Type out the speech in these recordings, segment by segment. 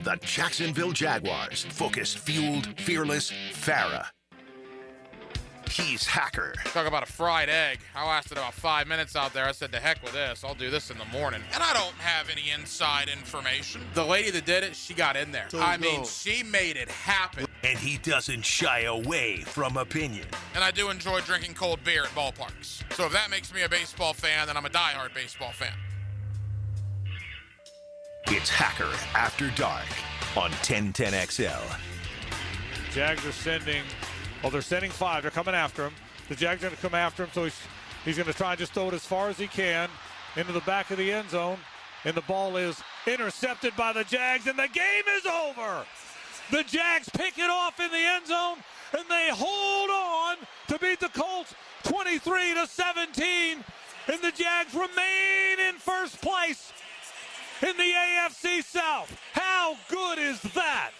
The Jacksonville Jaguars. Focused, fueled, fearless, Farah. He's Hacker. Talk about a fried egg. I lasted about 5 minutes out there. I said, to heck with this. I'll do this in the morning. And I don't have any inside information. The lady that did it, she got in there. She made it happen. And he doesn't shy away from opinion. And I do enjoy drinking cold beer at ballparks. So if that makes me a baseball fan, then I'm a diehard baseball fan. It's Hacker After Dark on 1010XL. Jags are sending, they're sending 5. They're coming after him. The Jags are going to come after him, so he's going to try and just throw it as far as he can into the back of the end zone. And the ball is intercepted by the Jags, and the game is over. The Jags pick it off in the end zone, and they hold on to beat the Colts 23-17. And the Jags remain in first place in the AFC South. How good is that?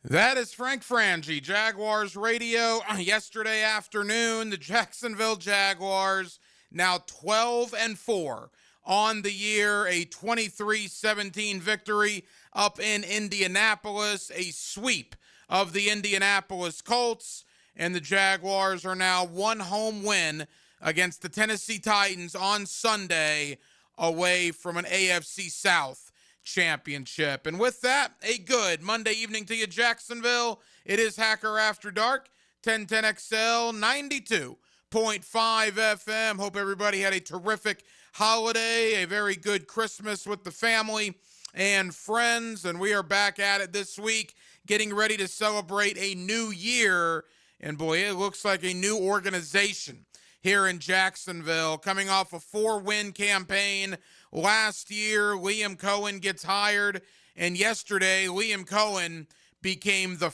That is Frank Frangie, Jaguars Radio. Yesterday afternoon, the Jacksonville Jaguars now 12-4 on the year, a 23-17 victory up in Indianapolis, a sweep of the Indianapolis Colts, and the Jaguars are now one home win against the Tennessee Titans on Sunday away from an AFC South championship. And with that, a good Monday evening to you, Jacksonville. It is Hacker After Dark, 1010XL, 92.5 FM. Hope everybody had a terrific holiday, a very good Christmas with the family and friends. And we are back at it this week, getting ready to celebrate a new year. And boy, it looks like a new organization here in Jacksonville, coming off a 4-win campaign last year. Liam Cohen gets hired, and yesterday Liam Cohen became the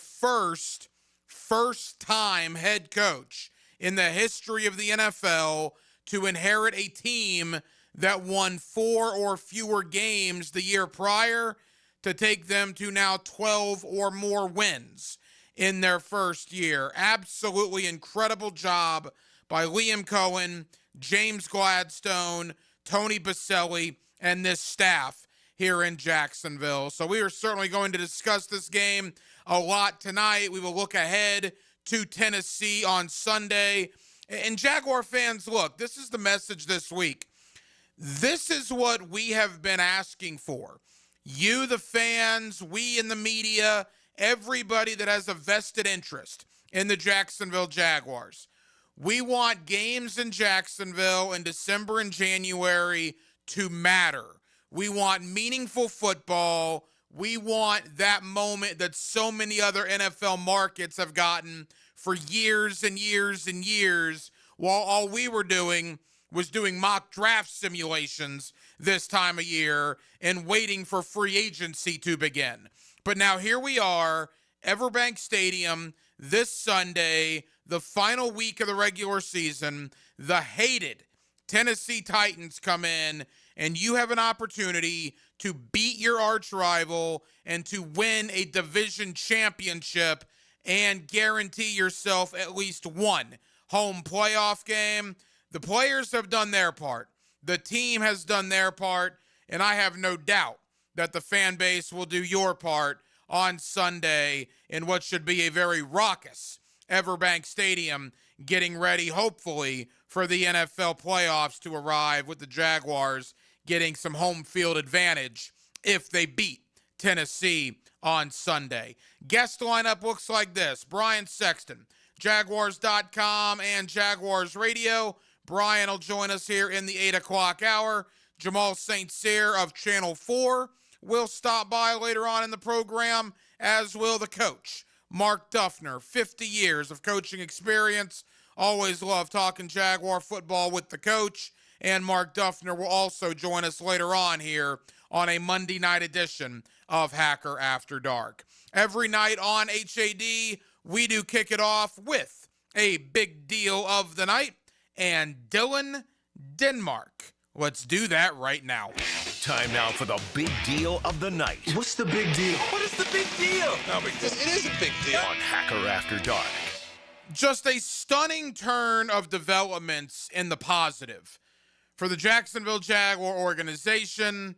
first-time head coach in the history of the NFL to inherit a team that won 4 or fewer games the year prior to take them to now 12 or more wins in their first year. Absolutely incredible job by Liam Cohen, James Gladstone, Tony Baselli, and this staff here in Jacksonville. So we are certainly going to discuss this game a lot tonight. We will look ahead to Tennessee on Sunday. And Jaguar fans, look, this is the message this week. This is what we have been asking for. You, the fans, we in the media, everybody that has a vested interest in the Jacksonville Jaguars. We want games in Jacksonville in December and January to matter. We want meaningful football. We want that moment that so many other NFL markets have gotten for years and years and years, while all we were doing was doing mock draft simulations this time of year and waiting for free agency to begin. But now here we are, Everbank Stadium, this Sunday, the final week of the regular season. The hated Tennessee Titans come in, and you have an opportunity to beat your arch rival and to win a division championship and guarantee yourself at least one home playoff game. The players have done their part. The team has done their part, and I have no doubt that the fan base will do your part on Sunday in what should be a very raucous Everbank Stadium, getting ready, hopefully, for the NFL playoffs to arrive, with the Jaguars getting some home field advantage if they beat Tennessee on Sunday. Guest lineup looks like this: Brian Sexton, Jaguars.com and Jaguars Radio. Brian will join us here in the 8 o'clock hour. Jamal St. Cyr of Channel 4 will stop by later on in the program, as will the coach, Mark Duffner. 50 years of coaching experience. Always love talking Jaguar football with the coach. And Mark Duffner will also join us later on here on a Monday night edition of Hacker After Dark. Every night on HAD, we do kick it off with a big deal of the night and Dylan Denmark. Let's do that right now. Time now for the big deal of the night. What's the big deal? What is the big deal? No, because it is a big deal. On Hacker After Dark. Just a stunning turn of developments in the positive for the Jacksonville Jaguar organization.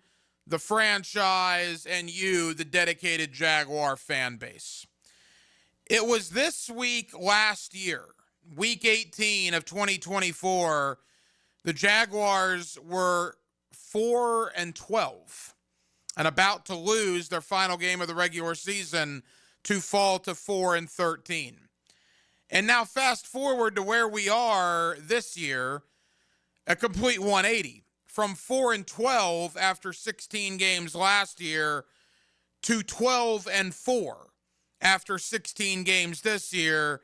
the franchise, and you, the dedicated Jaguar fan base. It was this week last year, week 18 of 2024, the Jaguars were 4-12 and about to lose their final game of the regular season to fall to 4-13. And now fast forward to where we are this year, a complete 180. From 4-12 after 16 games last year to 12-4 after 16 games this year.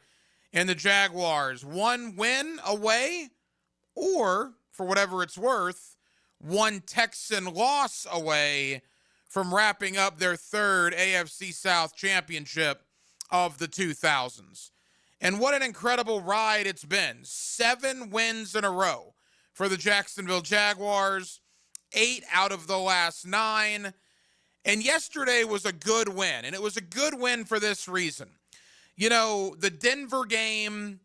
And the Jaguars, one win away, or, for whatever it's worth, one Texan loss away from wrapping up their third AFC South championship of the 2000s. And what an incredible ride it's been. 7 wins in a row for the Jacksonville Jaguars, 8 out of the last 9. And yesterday was a good win, and it was a good win for this reason. You know, the Denver game,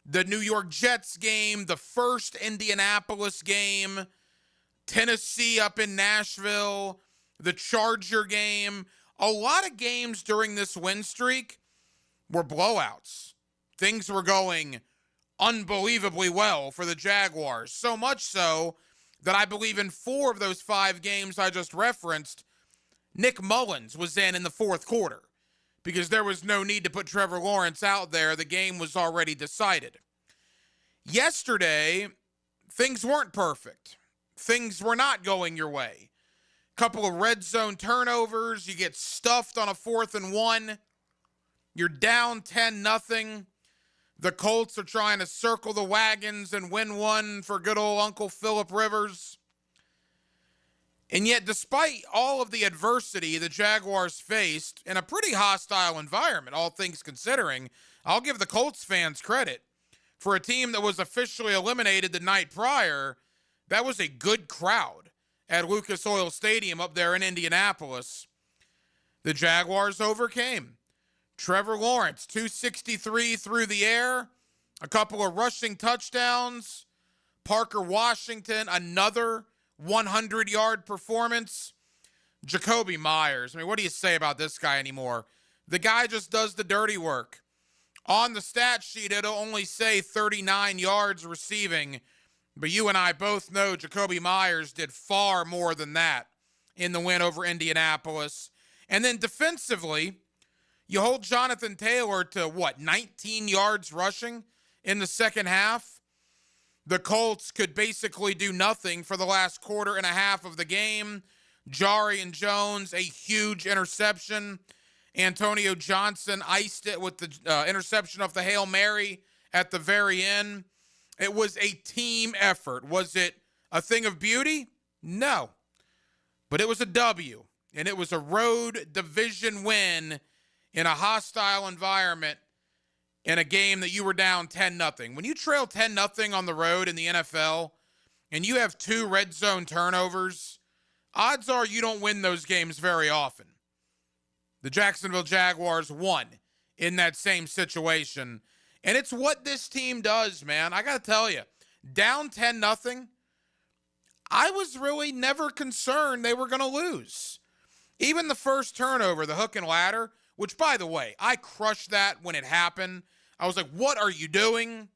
the New York Jets game, the first Indianapolis game, Tennessee up in Nashville, the Charger game, a lot of games during this win streak were blowouts. Things were going unbelievably well for the Jaguars. So much so that I believe in 4 of those 5 games I just referenced, Nick Mullins was in the fourth quarter because there was no need to put Trevor Lawrence out there. The game was already decided. Yesterday, things weren't perfect. Things were not going your way. Couple of red zone turnovers. You get stuffed on a 4th and 1. You're down 10-0. The Colts are trying to circle the wagons and win one for good old Uncle Phillip Rivers. And yet, despite all of the adversity the Jaguars faced in a pretty hostile environment, all things considering, I'll give the Colts fans credit. For a team that was officially eliminated the night prior, that was a good crowd at Lucas Oil Stadium up there in Indianapolis. The Jaguars overcame. Trevor Lawrence, 263 through the air, a couple of rushing touchdowns. Parker Washington, another 100-yard performance. Jakobi Meyers, I mean, what do you say about this guy anymore? The guy just does the dirty work. On the stat sheet, it'll only say 39 yards receiving, but you and I both know Jakobi Meyers did far more than that in the win over Indianapolis. And then defensively, you hold Jonathan Taylor to, 19 yards rushing in the second half? The Colts could basically do nothing for the last quarter and a half of the game. Jarian Jones, a huge interception. Antonio Johnson iced it with the interception of the Hail Mary at the very end. It was a team effort. Was it a thing of beauty? No. But it was a W, and it was a road division win in a hostile environment in a game that you were down 10-0. When you trail 10-0 on the road in the NFL and you have 2 red zone turnovers, odds are you don't win those games very often. The Jacksonville Jaguars won in that same situation. And it's what this team does, man. I got to tell you, down 10-0, I was really never concerned they were going to lose. Even the first turnover, the hook and ladder, which, by the way, I crushed that when it happened. I was like, what are you doing?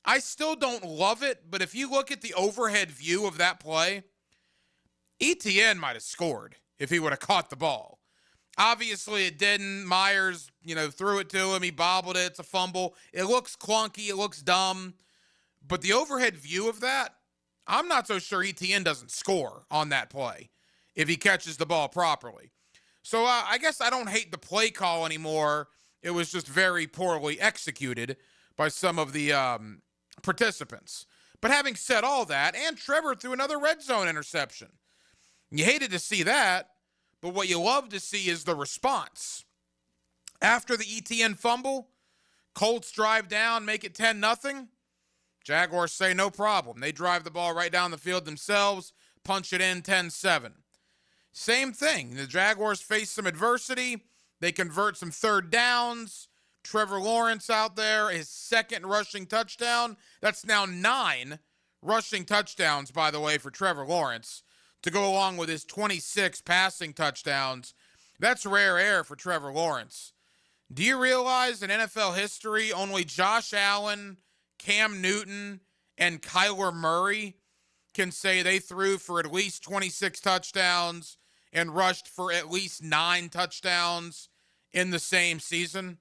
I still don't love it, but if you look at the overhead view of that play, ETN might have scored if he would have caught the ball. Obviously, it didn't. Myers, threw it to him. He bobbled it. It's a fumble. It looks clunky. It looks dumb. But the overhead view of that, I'm not so sure ETN doesn't score on that play if he catches the ball properly. So I guess I don't hate the play call anymore. It was just very poorly executed by some of the participants. But having said all that, and Trevor threw another red zone interception. You hated to see that, but what you love to see is the response. After the ETN fumble, Colts drive down, make it 10-0. Jaguars say no problem. They drive the ball right down the field themselves, punch it in 10-7. Same thing. The Jaguars face some adversity. They convert some third downs. Trevor Lawrence out there, his second rushing touchdown. That's now 9 rushing touchdowns, by the way, for Trevor Lawrence. to go along with his 26 passing touchdowns. That's rare air for Trevor Lawrence. Do you realize in NFL history, only Josh Allen, Cam Newton, and Kyler Murray can say they threw for at least 26 touchdowns and rushed for at least 9 touchdowns in the same season?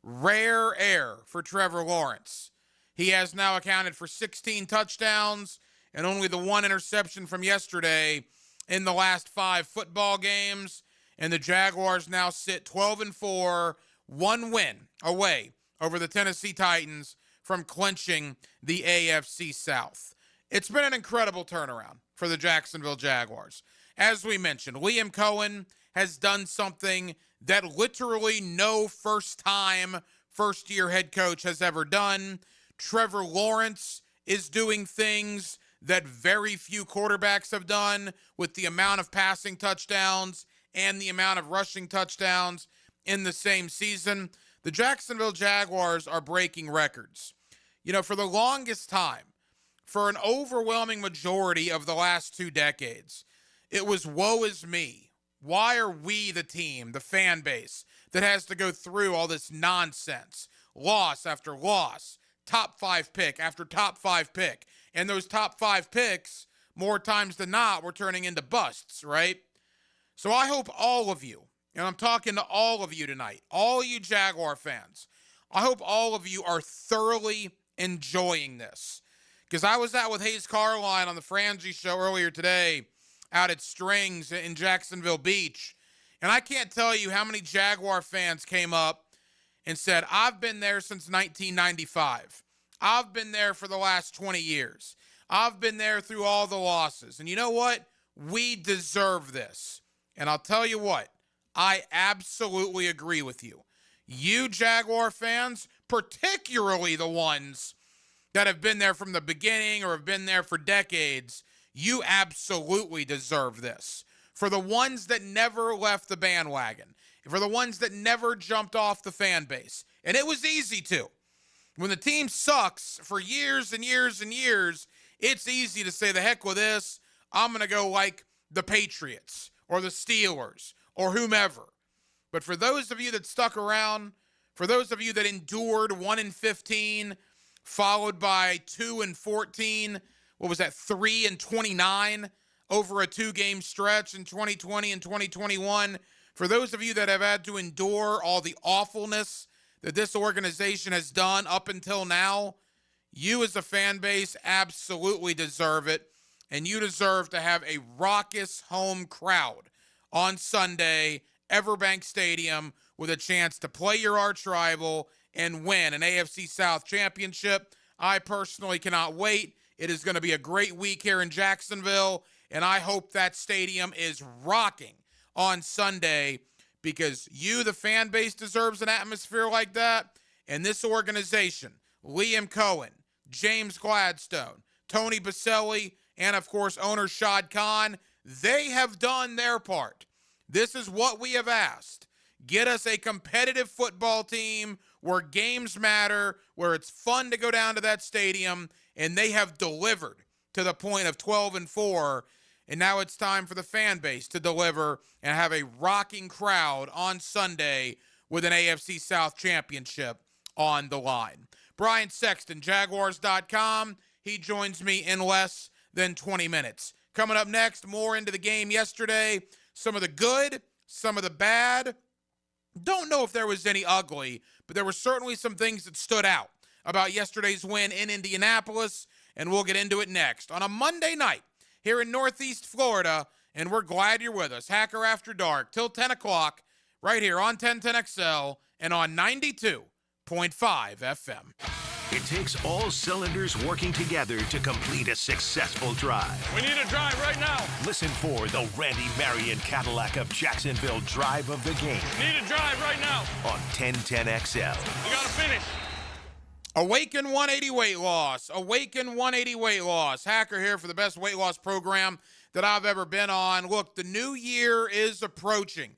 Rare air for Trevor Lawrence. He has now accounted for 16 touchdowns and only the 1 interception from yesterday in the last 5 football games. And the Jaguars now sit 12-4, 1 win away over the Tennessee Titans from clinching the AFC South. It's been an incredible turnaround for the Jacksonville Jaguars. As we mentioned, Liam Cohen has done something that literally no first-year head coach has ever done. Trevor Lawrence is doing things that very few quarterbacks have done with the amount of passing touchdowns and the amount of rushing touchdowns in the same season. The Jacksonville Jaguars are breaking records. You know, for the longest time, for an overwhelming majority of the last 2 decades, it was woe is me. Why are we the team, the fan base, that has to go through all this nonsense? Loss after loss, top 5 pick after top 5 pick. And those top 5 picks, more times than not, were turning into busts, right? So I hope all of you, and I'm talking to all of you tonight, all you Jaguar fans, I hope all of you are thoroughly enjoying this. Because I was out with Hayes Carline on the Frangie Show earlier today out at Strings in Jacksonville Beach. And I can't tell you how many Jaguar fans came up and said, I've been there since 1995. I've been there for the last 20 years. I've been there through all the losses. And you know what? We deserve this. And I'll tell you what, I absolutely agree with you. You Jaguar fans, particularly the ones that have been there from the beginning or have been there for decades, you absolutely deserve this. For the ones that never left the bandwagon, for the ones that never jumped off the fan base, and it was easy to. When the team sucks for years and years and years, it's easy to say, the heck with this, I'm going to go like the Patriots or the Steelers or whomever. But for those of you that stuck around, for those of you that endured 1-15, followed by 2-14, what was that, 3-29 over a 2-game stretch in 2020 and 2021, for those of you that have had to endure all the awfulness that this organization has done up until now, you as a fan base absolutely deserve it. And you deserve to have a raucous home crowd on Sunday, Everbank Stadium, with a chance to play your arch rival and win an AFC South championship. I personally cannot wait. It is going to be a great week here in Jacksonville, and I hope that stadium is rocking on Sunday because you, the fan base, deserves an atmosphere like that, and this organization, Liam Cohen, James Gladstone, Tony Baselli, and, of course, owner Shad Khan, they have done their part. This is what we have asked. Get us a competitive football team where games matter, where it's fun to go down to that stadium, and they have delivered to the point of 12-4, and now it's time for the fan base to deliver and have a rocking crowd on Sunday with an AFC South championship on the line. Brian Sexton, Jaguars.com. He joins me in less than 20 minutes. Coming up next, more into the game yesterday. Some of the good, some of the bad. Don't know if there was any ugly, but there were certainly some things that stood out about yesterday's win in Indianapolis, and we'll get into it next on a Monday night here in Northeast Florida, and we're glad you're with us. Hacker After Dark till 10 o'clock right here on 1010XL and on 92.5 FM. It takes all cylinders working together to complete a successful drive. We need a drive right now. Listen for the Randy Marion Cadillac of Jacksonville drive of the game Need a drive right now. on 1010XL. We got to finish. Awaken 180 weight loss. Awaken 180 weight loss. Hacker here for the best weight loss program that I've ever been on. Look, the new year is approaching.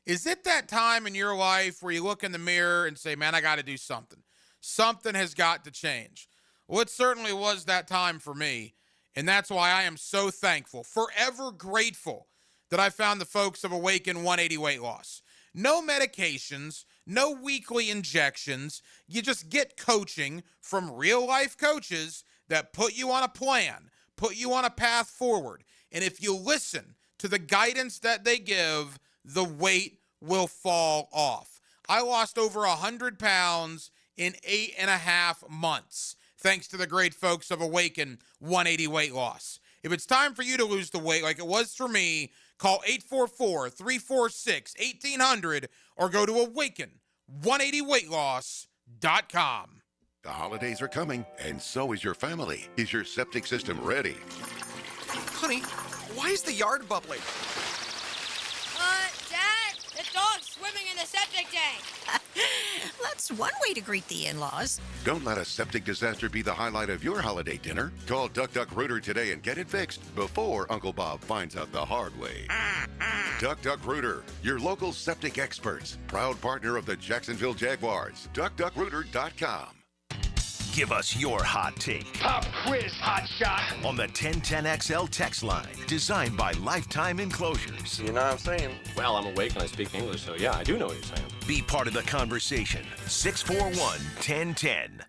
Is it that time in your life where you look in the mirror and say, man, I got to do something? Something has got to change. Well, it certainly was that time for me. And that's why I am so thankful, forever grateful, that I found the folks of Awaken 180 Weight Loss. No medications, no weekly injections. You just get coaching from real-life coaches that put you on a plan, put you on a path forward. And if you listen to the guidance that they give, the weight will fall off. I lost over 100 pounds in 8.5 months, thanks to the great folks of Awaken 180 Weight Loss. If it's time for you to lose the weight like it was for me, call 844-346-1800 or go to awaken180weightloss.com. The holidays are coming, and so is your family. Is your septic system ready? Honey, why is the yard bubbling? Dad, the dog's swimming in the septic tank. That's one way to greet the in-laws. Don't let a septic disaster be the highlight of your holiday dinner. Call Duck Duck Rooter today and get it fixed before Uncle Bob finds out the hard way. Duck Duck Rooter, your local septic experts. Proud partner of the Jacksonville Jaguars. DuckDuckRooter.com. Give us your hot take. Pop quiz, hot shot. On the 1010XL text line, designed by Lifetime Enclosures. You know what I'm saying? Well, I'm awake and I speak English, so yeah, I do know what you're saying. Be part of the conversation. 641-1010.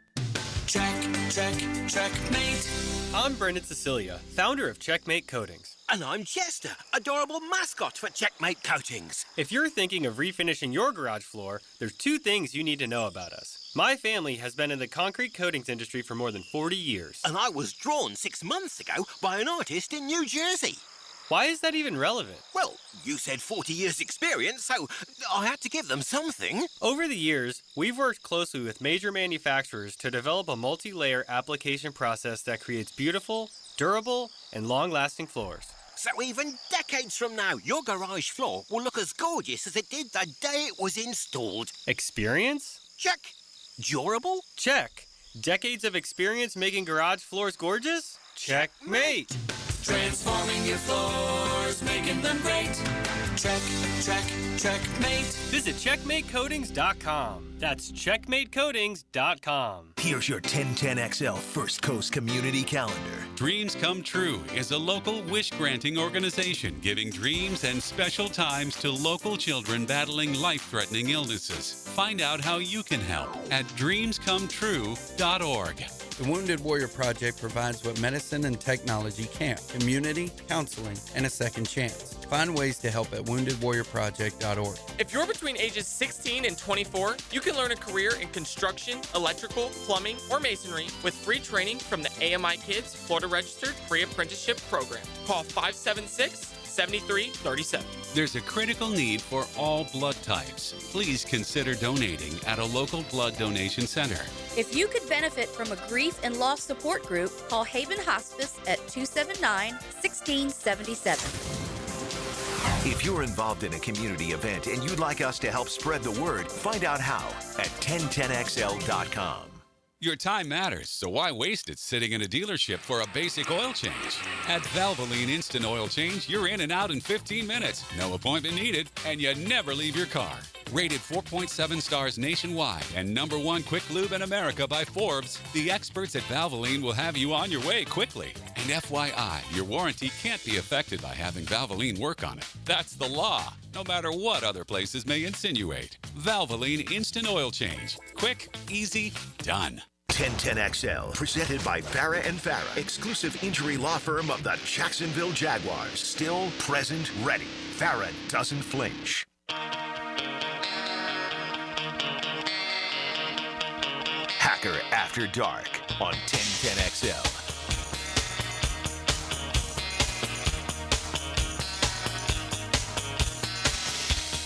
Checkmate. I'm Brendan Cecilia, founder of Checkmate Coatings. And I'm Chester, adorable mascot for Checkmate Coatings. If you're thinking of refinishing your garage floor, there's 2 things you need to know about us. My family has been in the concrete coatings industry for more than 40 years. And I was drawn 6 months ago by an artist in New Jersey. Why is that even relevant? Well, you said 40 years experience, so I had to give them something. Over the years, we've worked closely with major manufacturers to develop a multi-layer application process that creates beautiful, durable, and long-lasting floors. So even decades from now, your garage floor will look as gorgeous as it did the day it was installed. Experience? Check. Durable? Check. Decades of experience making garage floors gorgeous? Checkmate. Transforming your floors, making them great. Checkmate. Visit checkmatecoatings.com. That's checkmatecoatings.com. Here's your 1010XL First Coast Community Calendar. Dreams Come True is a local wish-granting organization giving dreams and special times to local children battling life-threatening illnesses. Find out how you can help at dreamscometrue.org. The Wounded Warrior Project provides what medicine and technology can't: community, counseling, and a second chance. Find ways to help at woundedwarriorproject.org. If you're between ages 16 and 24, you can learn a career in construction, electrical, plumbing, or masonry with free training from the AMI Kids Florida Registered Pre-Apprenticeship Program. Call 576-7337. There's a critical need for all blood types. Please consider donating at a local blood donation center. If you could benefit from a grief and loss support group, call Haven Hospice at 279-1677. If you're involved in a community event and you'd like us to help spread the word, find out how at 1010XL.com. Your time matters, so why waste it sitting in a dealership for a basic oil change? At Valvoline Instant Oil Change, you're in and out in 15 minutes. No appointment needed, and you never leave your car. Rated 4.7 stars nationwide and #1 quick lube in America by Forbes, the experts at Valvoline will have you on your way quickly. And FYI, your warranty can't be affected by having Valvoline work on it. That's the law, no matter what other places may insinuate. Valvoline Instant Oil Change. Quick, easy, done. 1010XL, presented by Farah and Farah, exclusive injury law firm of the Jacksonville Jaguars. Still, present, ready. Farah doesn't flinch. Hacker After Dark on 1010XL.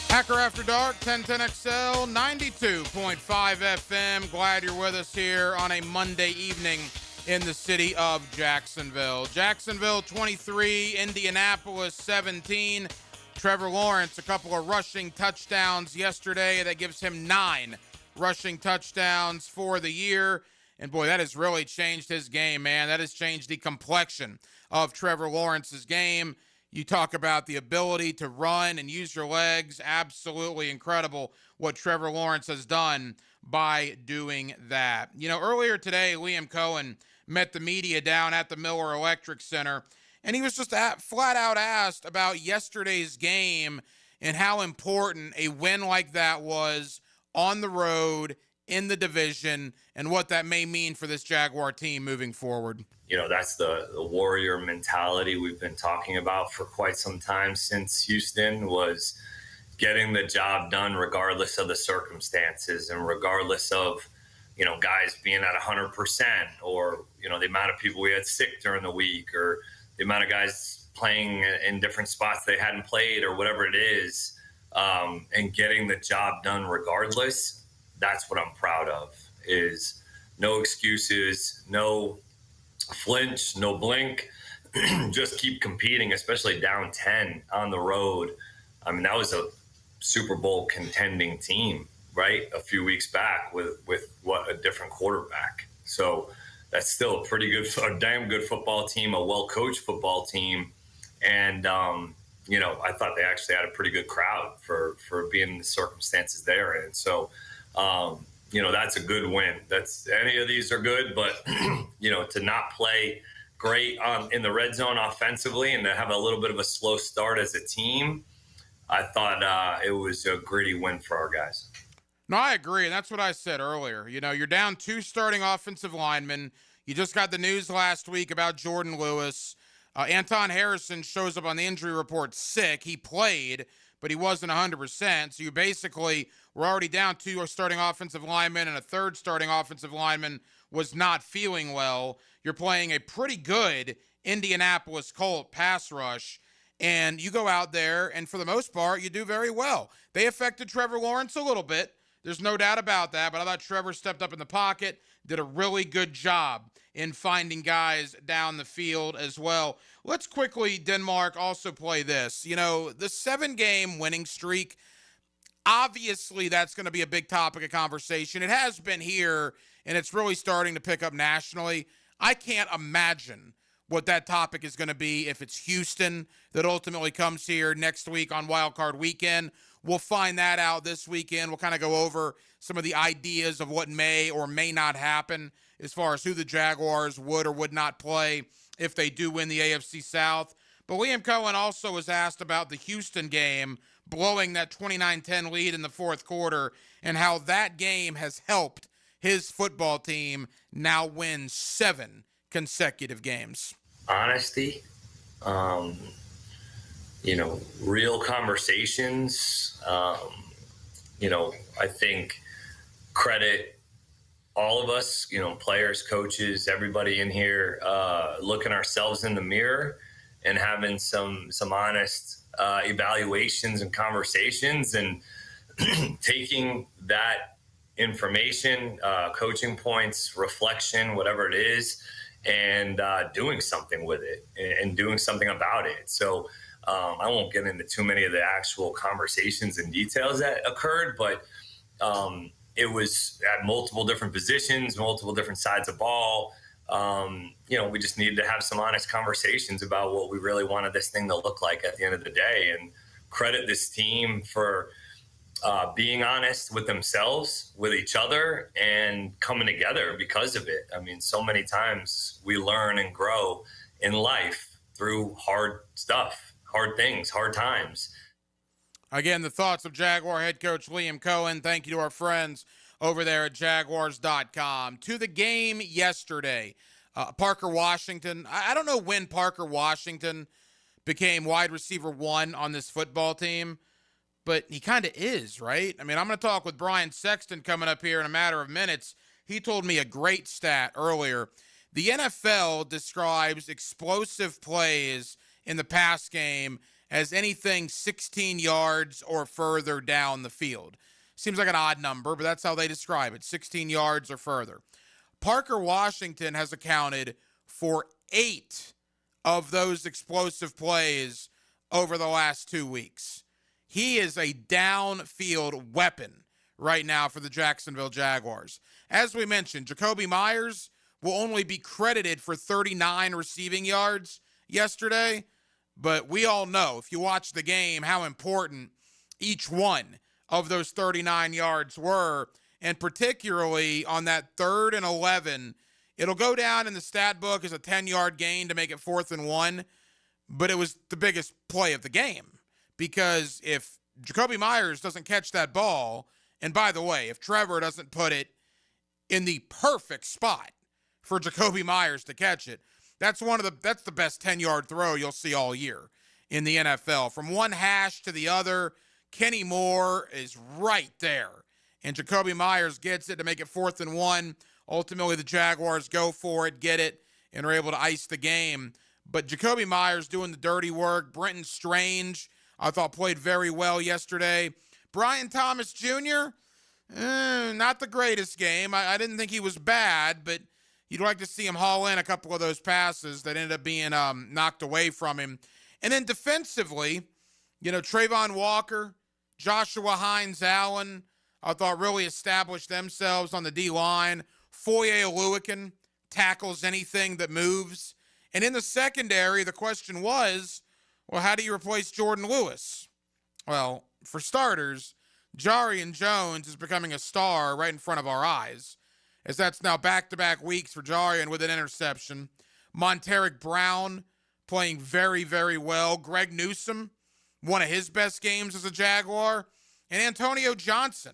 Hacker After Dark, 1010XL, 92.5 FM. Glad you're with us here on a Monday evening in the city of Jacksonville. Jacksonville 23, Indianapolis 17. Trevor Lawrence, a couple of rushing touchdowns yesterday. That gives him 9 rushing touchdowns for the year. And boy, that has really changed his game, man. That has changed the complexion of Trevor Lawrence's game. You talk about the ability to run and use your legs. Absolutely incredible what Trevor Lawrence has done by doing that. You know, earlier today, Liam Cohen met the media down at the Miller Electric Center. And he was just flat out asked about yesterday's game and how important a win like that was on the road in the division and what that may mean for this Jaguar team moving forward. You know, that's the warrior mentality we've been talking about for quite some time since Houston, was getting the job done regardless of the circumstances and regardless of, you know, guys being at 100% or, you know, the amount of people we had sick during the week or the amount of guys playing in different spots they hadn't played or whatever it is, and getting the job done regardless. That's what I'm proud of, is no excuses, no flinch, no blink, just keep competing, especially down 10 on the road. I mean, that was a Super Bowl contending team, right? A few weeks back with what, a different quarterback. So that's still a damn good football team, a well-coached football team. And, you know, I thought they actually had a pretty good crowd for being in the circumstances they're in. So, you know, that's a good win. Any of these are good, but, you know, to not play great in the red zone offensively and to have a little bit of a slow start as a team, I thought it was a gritty win for our guys. No, I agree. And that's what I said earlier. You know, you're down 2 starting offensive linemen. You just got the news last week about Jordan Lewis. Anton Harrison shows up on the injury report sick. He played, but he wasn't 100%. So you basically were already down 2 starting offensive linemen, and a third starting offensive lineman was not feeling well. You're playing a pretty good Indianapolis Colt pass rush, and you go out there, and for the most part, you do very well. They affected Trevor Lawrence a little bit. There's no doubt about that, but I thought Trevor stepped up in the pocket, did a really good job in finding guys down the field as well. Let's quickly, Denmark, also play this. You know, the 7-game winning streak, obviously that's going to be a big topic of conversation. It has been here, and it's really starting to pick up nationally. I can't imagine what that topic is going to be if it's Houston that ultimately comes here next week on Wild Card Weekend. We'll find that out this weekend. We'll kind of go over some of the ideas of what may or may not happen as far as who the Jaguars would or would not play if they do win the AFC South. But Liam Cohen also was asked about the Houston game, blowing that 29-10 lead in the fourth quarter, and how that game has helped his football team now win 7 consecutive games. Honesty, you know, real conversations. You know, I think credit all of us, you know, players, coaches, everybody in here, looking ourselves in the mirror and having some honest evaluations and conversations, and taking that information, coaching points, reflection, whatever it is, and doing something with it and doing something about it. So I won't get into too many of the actual conversations and details that occurred, but it was at multiple different positions, multiple different sides of ball. You know, we just needed to have some honest conversations about what we really wanted this thing to look like at the end of the day, and credit this team for being honest with themselves, with each other, and coming together because of it. I mean, so many times we learn and grow in life through hard stuff, hard things, hard times. Again, the thoughts of Jaguar head coach Liam Cohen. Thank you to our friends over there at Jaguars.com. To the game yesterday, Parker Washington. I don't know when Parker Washington became wide receiver 1 on this football team, but he kind of is, right? I mean, I'm going to talk with Brian Sexton coming up here in a matter of minutes. He told me a great stat earlier. The NFL describes explosive plays in the pass game as anything 16 yards or further down the field. Seems like an odd number, but that's how they describe it, 16 yards or further. Parker Washington has accounted for 8 of those explosive plays over the last 2 weeks. He is a downfield weapon right now for the Jacksonville Jaguars. As we mentioned, Jakobi Meyers will only be credited for 39 receiving yards yesterday, but we all know, if you watch the game, how important each one of those 39 yards were, and particularly on that 3rd and 11 It'll go down in the stat book as a 10-yard gain to make it 4th and 1, but it was the biggest play of the game because if Jakobi Meyers doesn't catch that ball, and by the way, if Trevor doesn't put it in the perfect spot for Jakobi Meyers to catch it, that's the best 10-yard throw you'll see all year in the NFL. From one hash to the other, Kenny Moore is right there. And Jakobi Meyers gets it to make it 4th and 1. Ultimately, the Jaguars go for it, get it, and are able to ice the game. But Jakobi Meyers doing the dirty work. Brenton Strange, I thought, played very well yesterday. Brian Thomas Jr., not the greatest game. I didn't think he was bad, but you'd like to see him haul in a couple of those passes that ended up being knocked away from him. And then defensively, Trayvon Walker, Joshua Hines-Allen, I thought really established themselves on the D-line. Foye Oluokun tackles anything that moves. And in the secondary, the question was, well, how do you replace Jordan Lewis? Well, for starters, Jarian Jones is becoming a star right in front of our eyes, as that's now back-to-back weeks for Jarian with an interception. Monteric Brown playing very, very well. Greg Newsome, one of his best games as a Jaguar. And Antonio Johnson.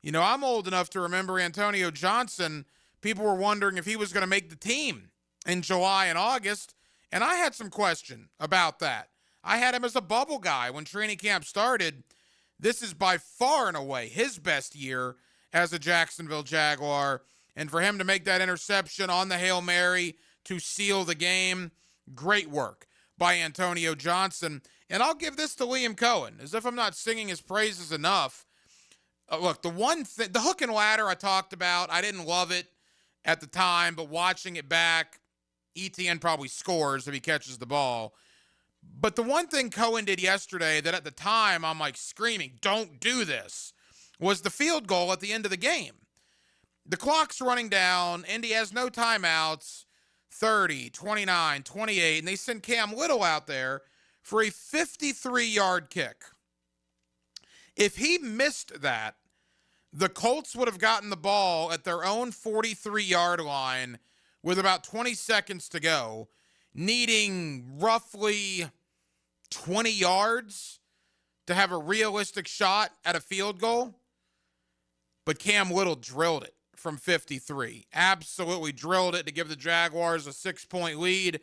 I'm old enough to remember Antonio Johnson. People were wondering if he was going to make the team in July and August, and I had some question about that. I had him as a bubble guy when training camp started. This is by far and away his best year as a Jacksonville Jaguar, and for him to make that interception on the Hail Mary to seal the game, great work by Antonio Johnson. And I'll give this to Liam Cohen, as if I'm not singing his praises enough. Look, the hook and ladder I talked about, I didn't love it at the time, but watching it back, ETN probably scores if he catches the ball. But the one thing Cohen did yesterday that at the time I'm like screaming, don't do this, was the field goal at the end of the game. The clock's running down, Indy has no timeouts, 30, 29, 28, and they send Cam Little out there for a 53-yard kick. If he missed that, the Colts would have gotten the ball at their own 43-yard line with about 20 seconds to go, needing roughly 20 yards to have a realistic shot at a field goal. But Cam Little drilled it from 53. Absolutely drilled it to give the Jaguars a 6-point lead.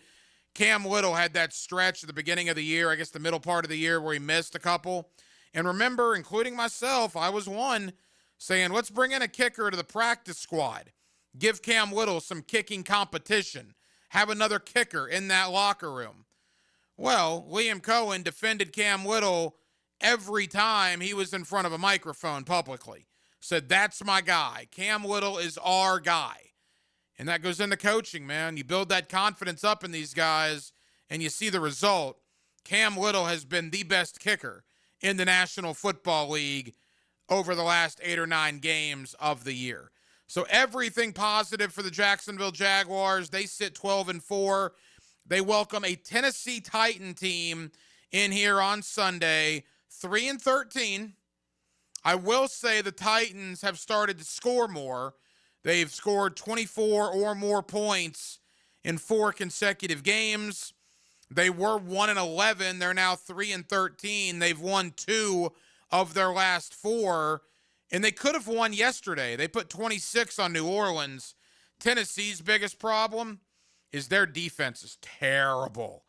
Cam Little had that stretch at the beginning of the year, I guess the middle part of the year, where he missed a couple. And remember, including myself, I was one saying, let's bring in a kicker to the practice squad. Give Cam Little some kicking competition. Have another kicker in that locker room. Well, Liam Cohen defended Cam Little every time he was in front of a microphone publicly. Said, that's my guy. Cam Little is our guy. And that goes into coaching, man. You build that confidence up in these guys, and you see the result. Cam Little has been the best kicker in the National Football League over the last 8 or 9 games of the year. So everything positive for the Jacksonville Jaguars. They sit 12-4. They welcome a Tennessee Titan team in here on Sunday, 3-13. I will say the Titans have started to score more. They've scored 24 or more points in 4 consecutive games. They were 1-11. They're now 3-13. They've won 2 of their last 4, and they could have won yesterday. They put 26 on New Orleans. Tennessee's biggest problem is their defense is terrible.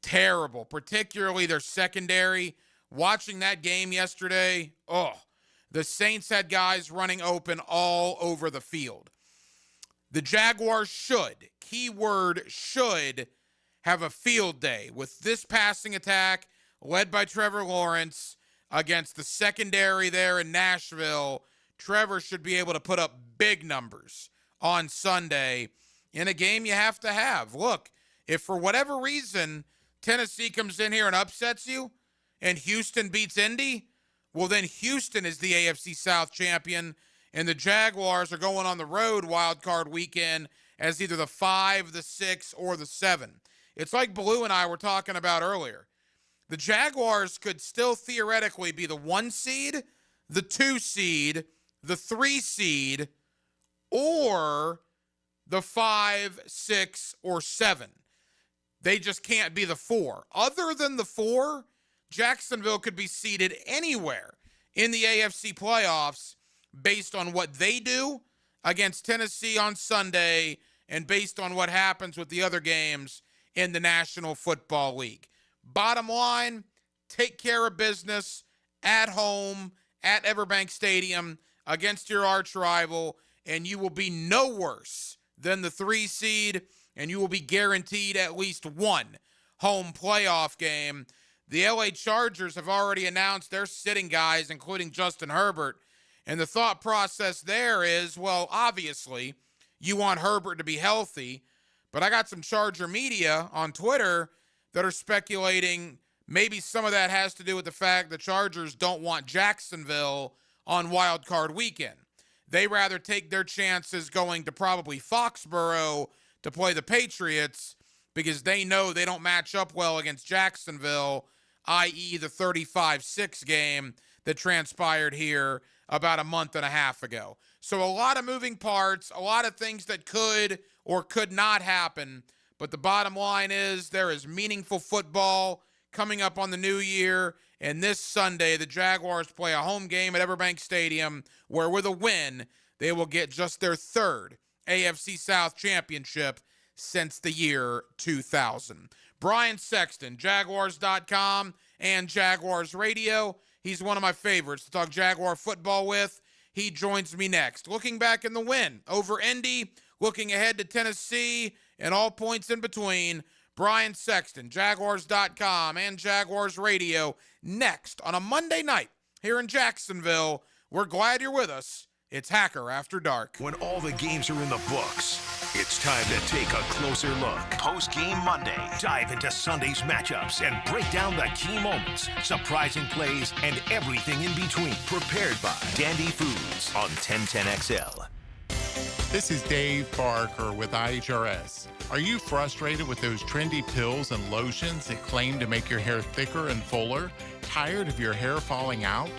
Terrible, particularly their secondary. Watching that game yesterday, the Saints had guys running open all over the field. The Jaguars should, keyword should, have a field day with this passing attack led by Trevor Lawrence against the secondary there in Nashville. Trevor should be able to put up big numbers on Sunday in a game you have to have. Look, if for whatever reason Tennessee comes in here and upsets you and Houston beats Indy, well, then Houston is the AFC South champion, and the Jaguars are going on the road wild card weekend as either the 5, the 6, or the 7. It's like Blue and I were talking about earlier. The Jaguars could still theoretically be the 1 seed, the 2 seed, the 3 seed, or the 5, 6, or 7. They just can't be the 4. Other than the 4, Jacksonville could be seated anywhere in the AFC playoffs based on what they do against Tennessee on Sunday and based on what happens with the other games in the National Football League. Bottom line, take care of business at home at Everbank Stadium against your arch rival, and you will be no worse than the 3 seed, and you will be guaranteed at least one home playoff game. The LA Chargers have already announced they're sitting guys, including Justin Herbert, and the thought process there is, well, obviously, you want Herbert to be healthy, but I got some Charger media on Twitter that are speculating maybe some of that has to do with the fact the Chargers don't want Jacksonville on Wild Card Weekend. They rather take their chances going to probably Foxborough to play the Patriots because they know they don't match up well against Jacksonville, i.e. the 35-6 game that transpired here about a month and a half ago. So a lot of moving parts, a lot of things that could or could not happen, but the bottom line is there is meaningful football coming up on the new year, and this Sunday the Jaguars play a home game at Everbank Stadium where with a win they will get just their 3rd AFC South championship since the year 2000. Brian Sexton, Jaguars.com and Jaguars Radio. He's one of my favorites to talk Jaguar football with. He joins me next. Looking back in the win over Indy, looking ahead to Tennessee, and all points in between, Brian Sexton, Jaguars.com and Jaguars Radio, next on a Monday night here in Jacksonville. We're glad you're with us. It's Hacker After Dark. When all the games are in the books, it's time to take a closer look. Post-game Monday. Dive into Sunday's matchups and break down the key moments, surprising plays, and everything in between. Prepared by Dandy Foods on 1010XL. This is Dave Barker with IHRS. Are you frustrated with those trendy pills and lotions that claim to make your hair thicker and fuller? Tired of your hair falling out?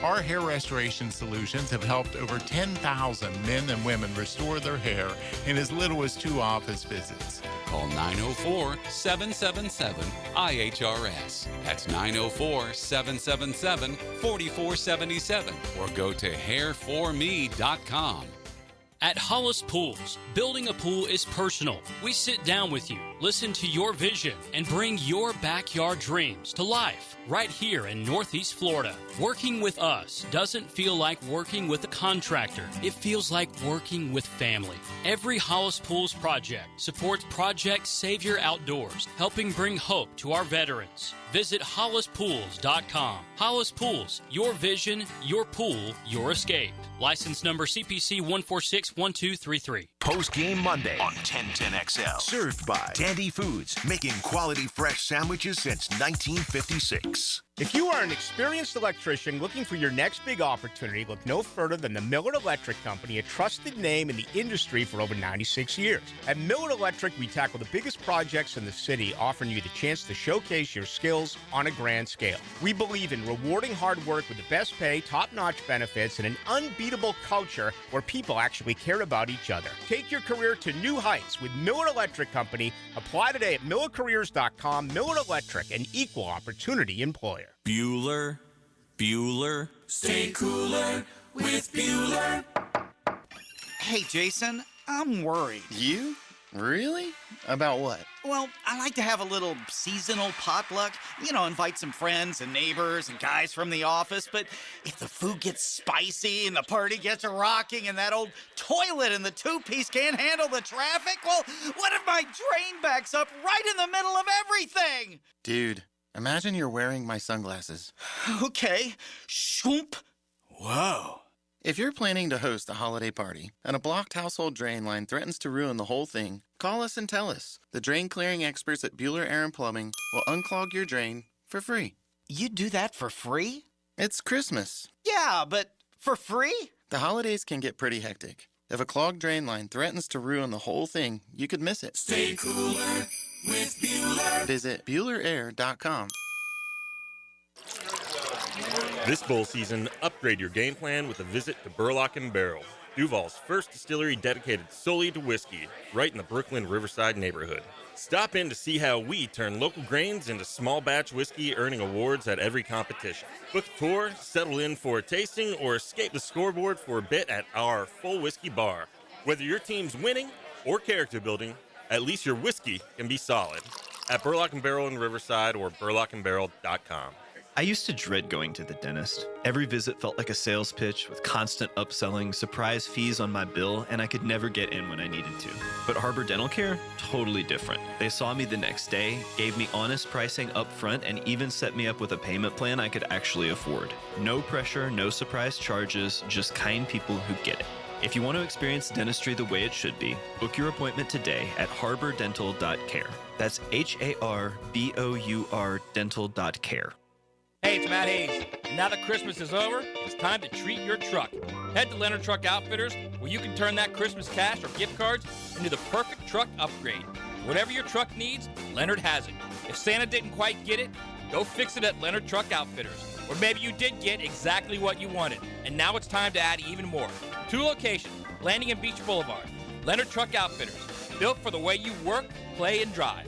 Our hair restoration solutions have helped over 10,000 men and women restore their hair in as little as 2 office visits. Call 904-777-IHRS. That's 904-777-4477. Or go to hairforme.com. At Hollis Pools, building a pool is personal. We sit down with you, listen to your vision, and bring your backyard dreams to life right here in Northeast Florida. Working with us doesn't feel like working with a contractor. It feels like working with family. Every Hollis Pools project supports Project Savior Outdoors, helping bring hope to our veterans. Visit HollisPools.com. Hollis Pools, your vision, your pool, your escape. License number CPC 1461233. Post-game Monday on 1010XL. Served by Dandy Foods, making quality fresh sandwiches since 1956. If you are an experienced electrician looking for your next big opportunity, look no further than the Miller Electric Company, a trusted name in the industry for over 96 years. At Miller Electric, we tackle the biggest projects in the city, offering you the chance to showcase your skills on a grand scale. We believe in rewarding hard work with the best pay, top-notch benefits, and an unbeatable culture where people actually care about each other. Take your career to new heights with Miller Electric Company. Apply today at millercareers.com. Miller Electric, an equal opportunity employer. Bueller, stay cooler with Bueller. Hey, Jason, I'm worried. You? Really? About what? Well, I like to have a little seasonal potluck. You know, invite some friends and neighbors and guys from the office. But if the food gets spicy and the party gets rocking and that old toilet in the two-piece can't handle the traffic, well, what if my drain backs up right in the middle of everything? Dude, imagine you're wearing my sunglasses. Okay. Shoomp. Whoa. If you're planning to host a holiday party and a blocked household drain line threatens to ruin the whole thing, call us and tell us. The drain clearing experts at Bueller Air & Plumbing will unclog your drain for free. You do that for free? It's Christmas. Yeah, but for free? The holidays can get pretty hectic. If a clogged drain line threatens to ruin the whole thing, you could miss it. Stay cooler with Bueller. Visit BuellerAir.com. This bowl season, upgrade your game plan with a visit to Burlock & Barrel, Duval's first distillery dedicated solely to whiskey, right in the Brooklyn Riverside neighborhood. Stop in to see how we turn local grains into small batch whiskey, earning awards at every competition. Book a tour, settle in for a tasting, or escape the scoreboard for a bit at our full whiskey bar. Whether your team's winning or character building, at least your whiskey can be solid. At Burlock & Barrel in Riverside or burlockandbarrel.com. I used to dread going to the dentist. Every visit felt like a sales pitch with constant upselling, surprise fees on my bill, and I could never get in when I needed to. But Harbor Dental Care? Totally different. They saw me the next day, gave me honest pricing up front, and even set me up with a payment plan I could actually afford. No pressure, no surprise charges, just kind people who get it. If you want to experience dentistry the way it should be, book your appointment today at harbordental.care. That's HARBOUR dental.care. Hey, it's Matt Hayes. And now that Christmas is over, it's time to treat your truck. Head to Leonard Truck Outfitters, where you can turn that Christmas cash or gift cards into the perfect truck upgrade. Whatever your truck needs, Leonard has it. If Santa didn't quite get it, go fix it at Leonard Truck Outfitters. Or maybe you did get exactly what you wanted, and now it's time to add even more. 2 locations, Landing and Beach Boulevard. Leonard Truck Outfitters, built for the way you work, play, and drive.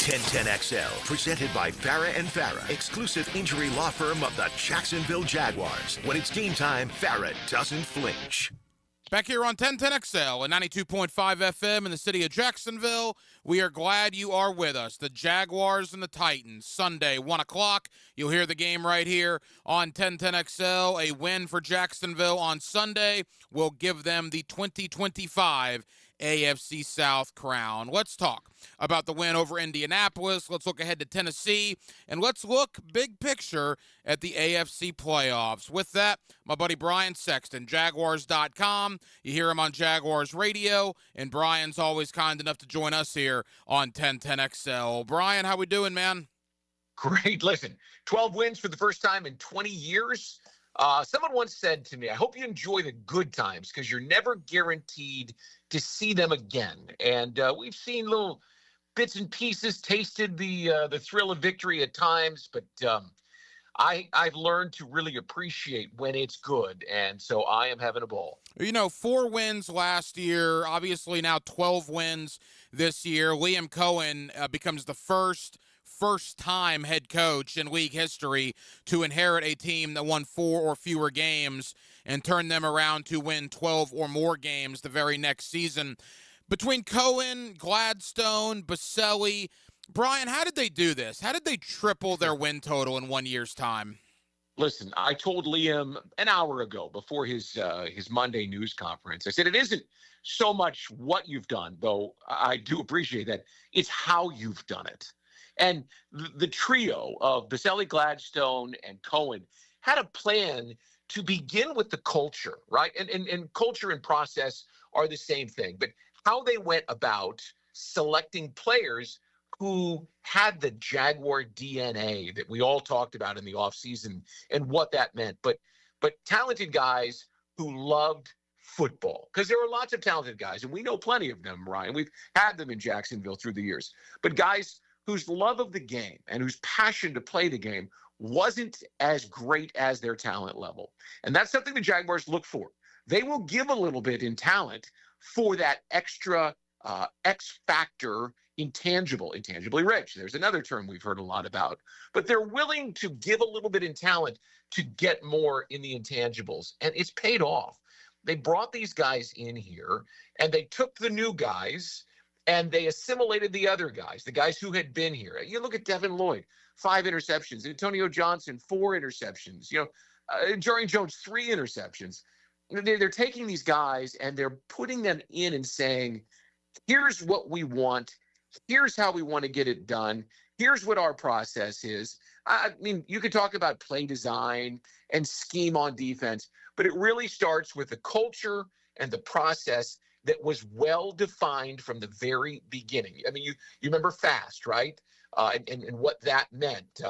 1010XL, presented by Farah and Farah, exclusive injury law firm of the Jacksonville Jaguars. When it's game time, Farah doesn't flinch. Back here on 1010XL and 92.5 FM in the city of Jacksonville, we are glad you are with us. The Jaguars and the Titans, Sunday, 1 o'clock. You'll hear the game right here on 1010XL. A win for Jacksonville on Sunday will give them the 2025 AFC South crown. Let's talk about the win over Indianapolis. Let's look ahead to Tennessee, and let's look big picture at the AFC playoffs. With that, my buddy Brian Sexton, Jaguars.com. You hear him on Jaguars Radio, and Brian's always kind enough to join us here on 1010XL. Brian, how we doing, man? Great. Listen, 12 wins for the first time in 20 years. Someone once said to me, I hope you enjoy the good times because you're never guaranteed to see them again. And we've seen little bits and pieces, tasted the thrill of victory at times, but I've learned to really appreciate when it's good, and so I am having a ball. 4 wins last year, obviously now 12 wins this year. Liam Cohen becomes the first-time head coach in league history to inherit a team that won 4 or fewer games and turn them around to win 12 or more games the very next season. Between Cohen, Gladstone, Baselli, Brian, how did they do this? How did they triple their win total in 1 year's time? Listen, I told Liam an hour ago before his Monday news conference, I said it isn't so much what you've done, though I do appreciate that. It's how you've done it. And the trio of Baselli, Gladstone, and Cohen had a plan to begin with the culture, right? And culture and process are the same thing. But how they went about selecting players who had the Jaguar DNA that we all talked about in the offseason and what that meant. But talented guys who loved football, because there were lots of talented guys, and we know plenty of them, Ryan. We've had them in Jacksonville through the years. But guys whose love of the game and whose passion to play the game wasn't as great as their talent level. And that's something the Jaguars look for. They will give a little bit in talent for that extra X factor, intangibly rich. There's another term we've heard a lot about. But they're willing to give a little bit in talent to get more in the intangibles. And it's paid off. They brought these guys in here, and they took the new guys, and they assimilated the other guys, the guys who had been here. You look at Devin Lloyd, 5 interceptions. Antonio Johnson, 4 interceptions. Jarian Jones, 3 interceptions. They're taking these guys and they're putting them in and saying, here's what we want. Here's how we want to get it done. Here's what our process is. I mean, you could talk about play design and scheme on defense, but it really starts with the culture and the process that was well defined from the very beginning. I mean, you remember FAST, right? And what that meant.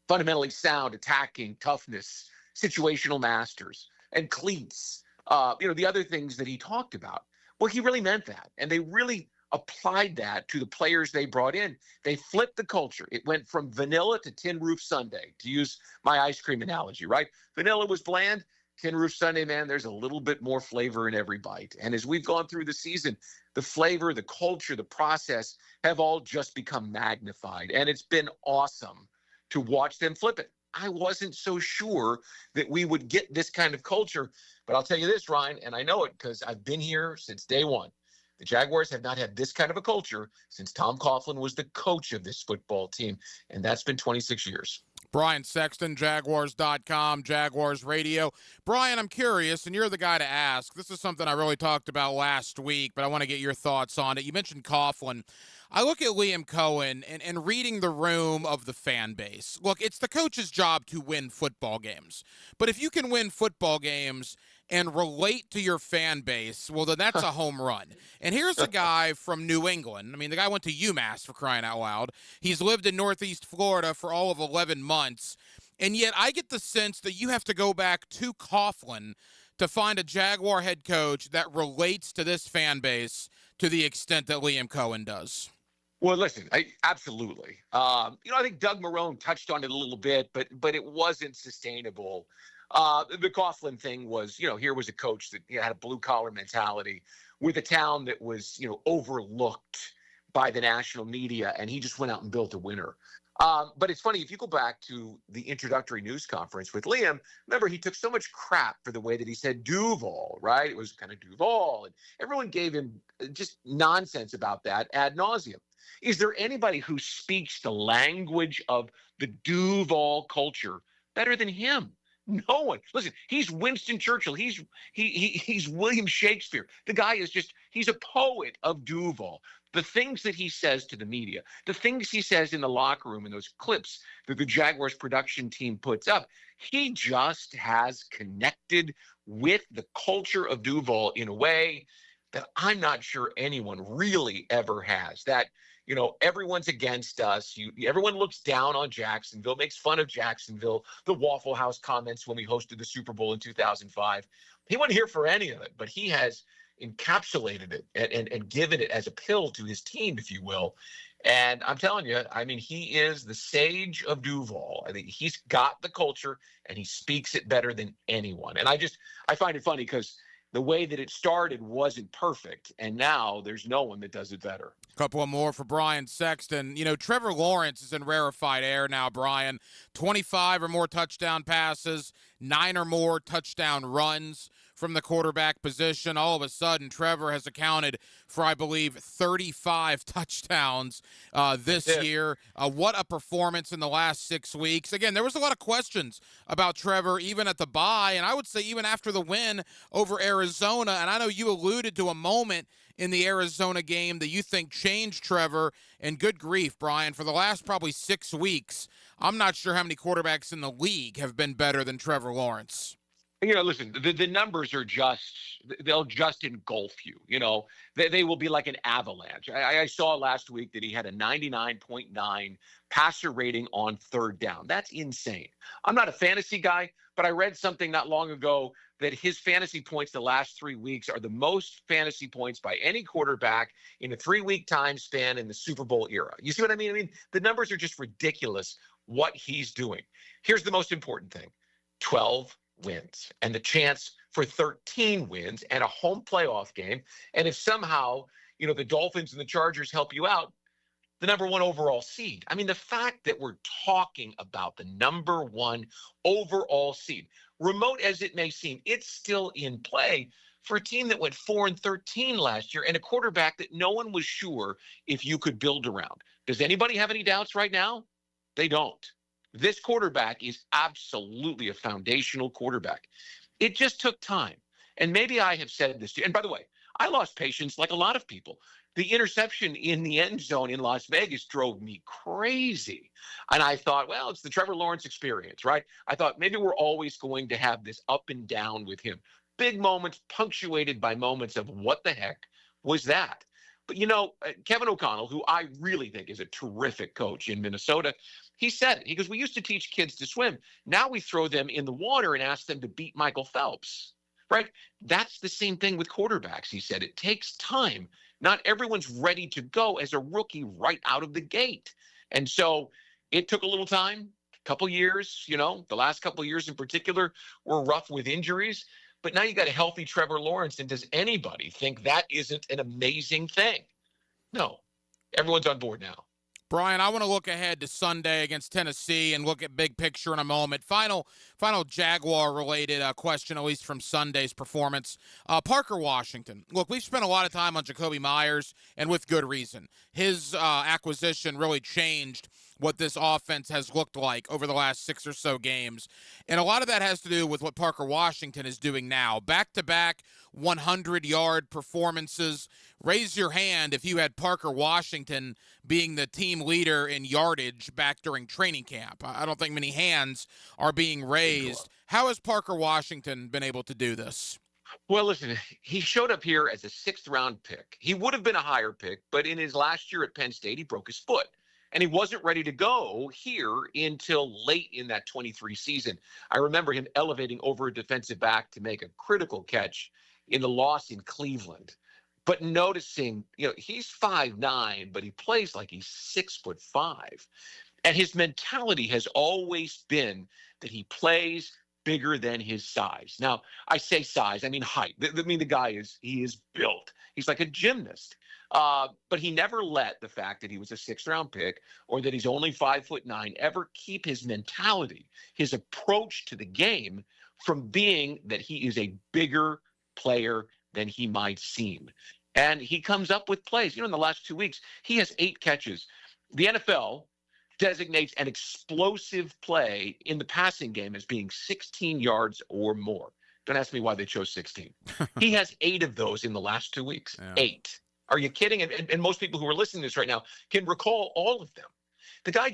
Fundamentally sound, attacking, toughness, situational masters, and cleats. The other things that he talked about. Well, he really meant that. And they really applied that to the players they brought in. They flipped the culture. It went from vanilla to tin roof sundae, to use my ice cream analogy, right? Vanilla was bland. Tin roof sundae, man, there's a little bit more flavor in every bite. And as we've gone through the season, the flavor, the culture, the process have all just become magnified. And it's been awesome to watch them flip it. I wasn't so sure that we would get this kind of culture. But I'll tell you this, Ryan, and I know it because I've been here since day one. The Jaguars have not had this kind of a culture since Tom Coughlin was the coach of this football team, and that's been 26 years. Brian Sexton, Jaguars.com, Jaguars Radio. Brian, I'm curious, and you're the guy to ask. This is something I really talked about last week, but I want to get your thoughts on it. You mentioned Coughlin. I look at Liam Cohen and reading the room of the fan base. Look, it's the coach's job to win football games. But if you can win football games and relate to your fan base, well, then that's a home run. And here's a guy from New England. I mean, the guy went to UMass, for crying out loud. He's lived in Northeast Florida for all of 11 months. And yet I get the sense that you have to go back to Coughlin to find a Jaguar head coach that relates to this fan base to the extent that Liam Cohen does. Well, listen, absolutely. I think Doug Marrone touched on it a little bit, but it wasn't sustainable. The Coughlin thing was, here was a coach that had a blue-collar mentality with a town that was, overlooked by the national media, and he just went out and built a winner. But it's funny, if you go back to the introductory news conference with Liam, remember, he took so much crap for the way that he said Duval, right? It was kind of Duval, and everyone gave him just nonsense about that ad nauseum. Is there anybody who speaks the language of the Duval culture better than him? No one. Listen, he's Winston Churchill. He's William Shakespeare. The guy is he's a poet of Duval. The things that he says to the media, the things he says in the locker room, in those clips that the Jaguars production team puts up, he just has connected with the culture of Duval in a way that I'm not sure anyone really ever has. That, everyone's against us. Everyone looks down on Jacksonville, makes fun of Jacksonville, the Waffle House comments when we hosted the Super Bowl in 2005. He wasn't here for any of it, but he has encapsulated it and given it as a pill to his team, if you will. And I'm telling you, he is the sage of Duval. I think he's got the culture and he speaks it better than anyone. And I find it funny because the way that it started wasn't perfect, and now there's no one that does it better. A couple of more for Brian Sexton. Trevor Lawrence is in rarefied air now, Brian. 25 or more touchdown passes, 9 or more touchdown runs from the quarterback position. All of a sudden, Trevor has accounted for, I believe, 35 touchdowns this year. What a performance in the last 6 weeks. Again, there was a lot of questions about Trevor even at the bye, and I would say even after the win over Arizona. And I know you alluded to a moment in the Arizona game that you think changed Trevor. And good grief, Brian, for the last probably 6 weeks, I'm not sure how many quarterbacks in the league have been better than Trevor Lawrence. Listen, the numbers are they'll just engulf you. They will be like an avalanche. I saw last week that he had a 99.9 passer rating on third down. That's insane. I'm not a fantasy guy, but I read something not long ago that his fantasy points the last 3 weeks are the most fantasy points by any quarterback in a 3-week time span in the Super Bowl era. You see what I mean? The numbers are just ridiculous what he's doing. Here's the most important thing. 12 wins and the chance for 13 wins and a home playoff game. And if somehow, the Dolphins and the Chargers help you out, the number 1 overall seed. The fact that we're talking about the number 1 overall seed, remote as it may seem, it's still in play for a team that went 4-13 last year and a quarterback that no one was sure if you could build around. Does anybody have any doubts right now? They don't. This quarterback is absolutely a foundational quarterback. It just took time. And maybe I have said this to you. And by the way, I lost patience like a lot of people. The interception in the end zone in Las Vegas drove me crazy. And I thought, well, it's the Trevor Lawrence experience, right? I thought maybe we're always going to have this up and down with him. Big moments punctuated by moments of what the heck was that? But, Kevin O'Connell, who I really think is a terrific coach in Minnesota, he said it. He goes, we used to teach kids to swim. Now we throw them in the water and ask them to beat Michael Phelps, right? That's the same thing with quarterbacks, he said. It takes time Not everyone's ready to go as a rookie right out of the gate. And so it took a little time, a couple years, the last couple of years in particular were rough with injuries. But now you got a healthy Trevor Lawrence. And does anybody think that isn't an amazing thing? No. Everyone's on board now. Brian, I want to look ahead to Sunday against Tennessee and look at big picture in a moment. Final Jaguar-related question, at least from Sunday's performance. Parker Washington. Look, we've spent a lot of time on Jakobi Meyers, and with good reason. His acquisition really changed what this offense has looked like over the last 6 or so games. And a lot of that has to do with what Parker Washington is doing now. Back-to-back 100-yard performances. Raise your hand if you had Parker Washington being the team leader in yardage back during training camp. I don't think many hands are being raised. How has Parker Washington been able to do this? Well, listen, he showed up here as a 6th-round pick. He would have been a higher pick, but in his last year at Penn State, he broke his foot. And he wasn't ready to go here until late in that 23 season. I remember him elevating over a defensive back to make a critical catch in the loss in Cleveland. But noticing, he's 5'9", but he plays like he's 6'5". And his mentality has always been that he plays bigger than his size. Now, I say size, I mean height. The guy is built. He's like a gymnast. But he never let the fact that he was a 6th-round pick or that he's only 5'9" ever keep his mentality, his approach to the game from being that he is a bigger player than he might seem. And he comes up with plays. In the last 2 weeks, he has 8 catches. The NFL designates an explosive play in the passing game as being 16 yards or more. Don't ask me why they chose 16. He has 8 of those in the last 2 weeks. Yeah. 8. Are you kidding? And most people who are listening to this right now can recall all of them. The guy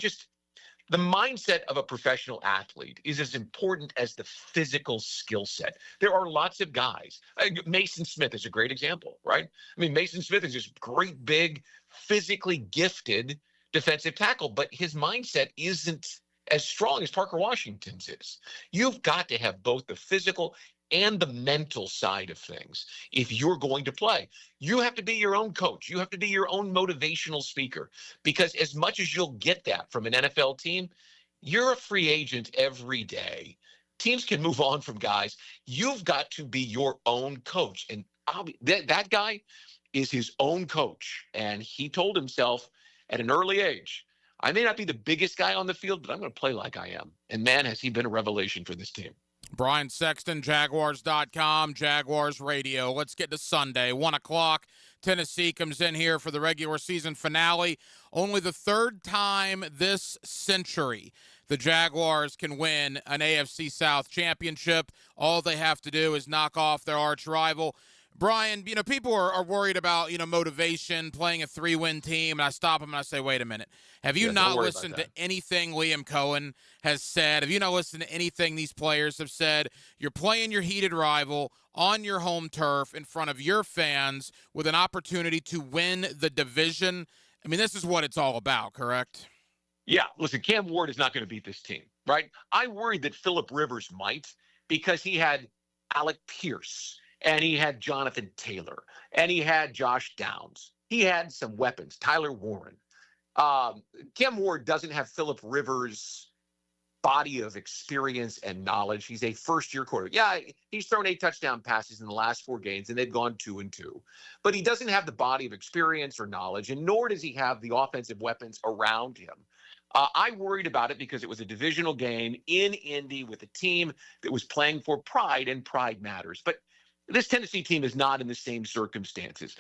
the mindset of a professional athlete is as important as the physical skill set. There are lots of guys. Mason Smith is a great example, right? I mean, Mason Smith is this great, big, physically gifted defensive tackle, but his mindset isn't as strong as Parker Washington's is. You've got to have both the physical and the mental side of things if you're going to play. You have to be your own coach. You have to be your own motivational speaker, because as much as you'll get that from an NFL team, you're a free agent every day. Teams can move on from guys. You've got to be your own coach. And that guy is his own coach. And he told himself at an early age, I may not be the biggest guy on the field, but I'm going to play like I am. And man, has he been a revelation for this team. Brian Sexton, Jaguars.com, Jaguars Radio. Let's get to Sunday, 1 o'clock. Tennessee comes in here for the regular season finale. Only the 3rd time this century the Jaguars can win an AFC South championship. All they have to do is knock off their arch rival. Brian, people are worried about, motivation, playing a 3-win team, and I stop them and I say, wait a minute. Have you not listened to anything Liam Cohen has said? Have you not listened to anything these players have said? You're playing your heated rival on your home turf in front of your fans with an opportunity to win the division. I mean, this is what it's all about, correct? Yeah, listen, Cam Ward is not going to beat this team, right? I worried that Phillip Rivers might, because he had Alec Pierce, and he had Jonathan Taylor, and he had Josh Downs. He had some weapons, Tyler Warren. Cam Ward doesn't have Phillip Rivers' body of experience and knowledge. He's a first-year quarterback. Yeah, he's thrown 8 touchdown passes in the last 4 games, and they've gone 2-2. But he doesn't have the body of experience or knowledge, and nor does he have the offensive weapons around him. I worried about it because it was a divisional game in Indy with a team that was playing for pride, and pride matters. But this Tennessee team is not in the same circumstances.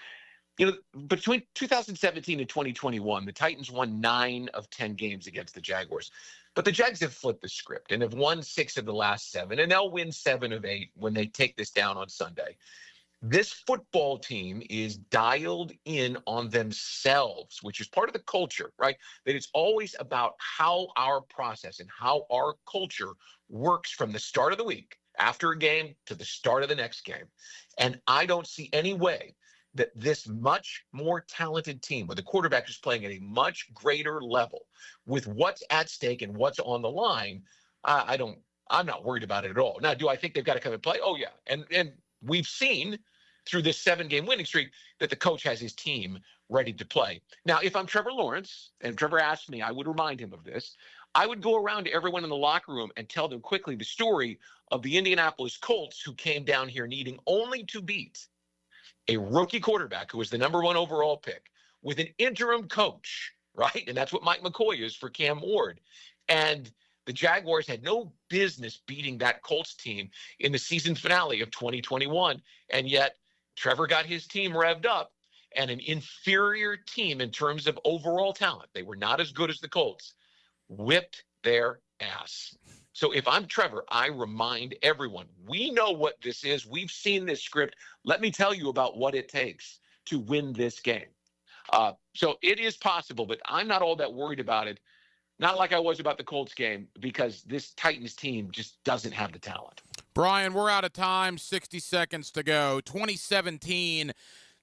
Between 2017 and 2021, the Titans won 9 of 10 games against the Jaguars. But the Jags have flipped the script and have won 6 of the last 7, and they'll win 7 of 8 when they take this down on Sunday. This football team is dialed in on themselves, which is part of the culture, right? That it's always about how our process and how our culture works from the start of the week, after a game, to the start of the next game. And I don't see any way that this much more talented team, with a quarterback who's playing at a much greater level, with what's at stake and what's on the line, I'm not worried about it at all. Now, do I think they've got to come and play? Oh, yeah. And we've seen through this 7-game winning streak that the coach has his team ready to play. Now, if I'm Trevor Lawrence, and Trevor asked me, I would remind him of this. I would go around to everyone in the locker room and tell them quickly the story of the Indianapolis Colts who came down here needing only to beat a rookie quarterback who was the number 1 overall pick with an interim coach, right? And that's what Mike McCoy is for Cam Ward. And the Jaguars had no business beating that Colts team in the season finale of 2021. And yet Trevor got his team revved up, and an inferior team in terms of overall talent, they were not as good as the Colts, whipped their ass. So if I'm Trevor, I remind everyone, we know what this is. We've seen this script. Let me tell you about what it takes to win this game. So it is possible, but I'm not all that worried about it. Not like I was about the Colts game, because this Titans team just doesn't have the talent. Brian, we're out of time. 60 seconds to go. 2017,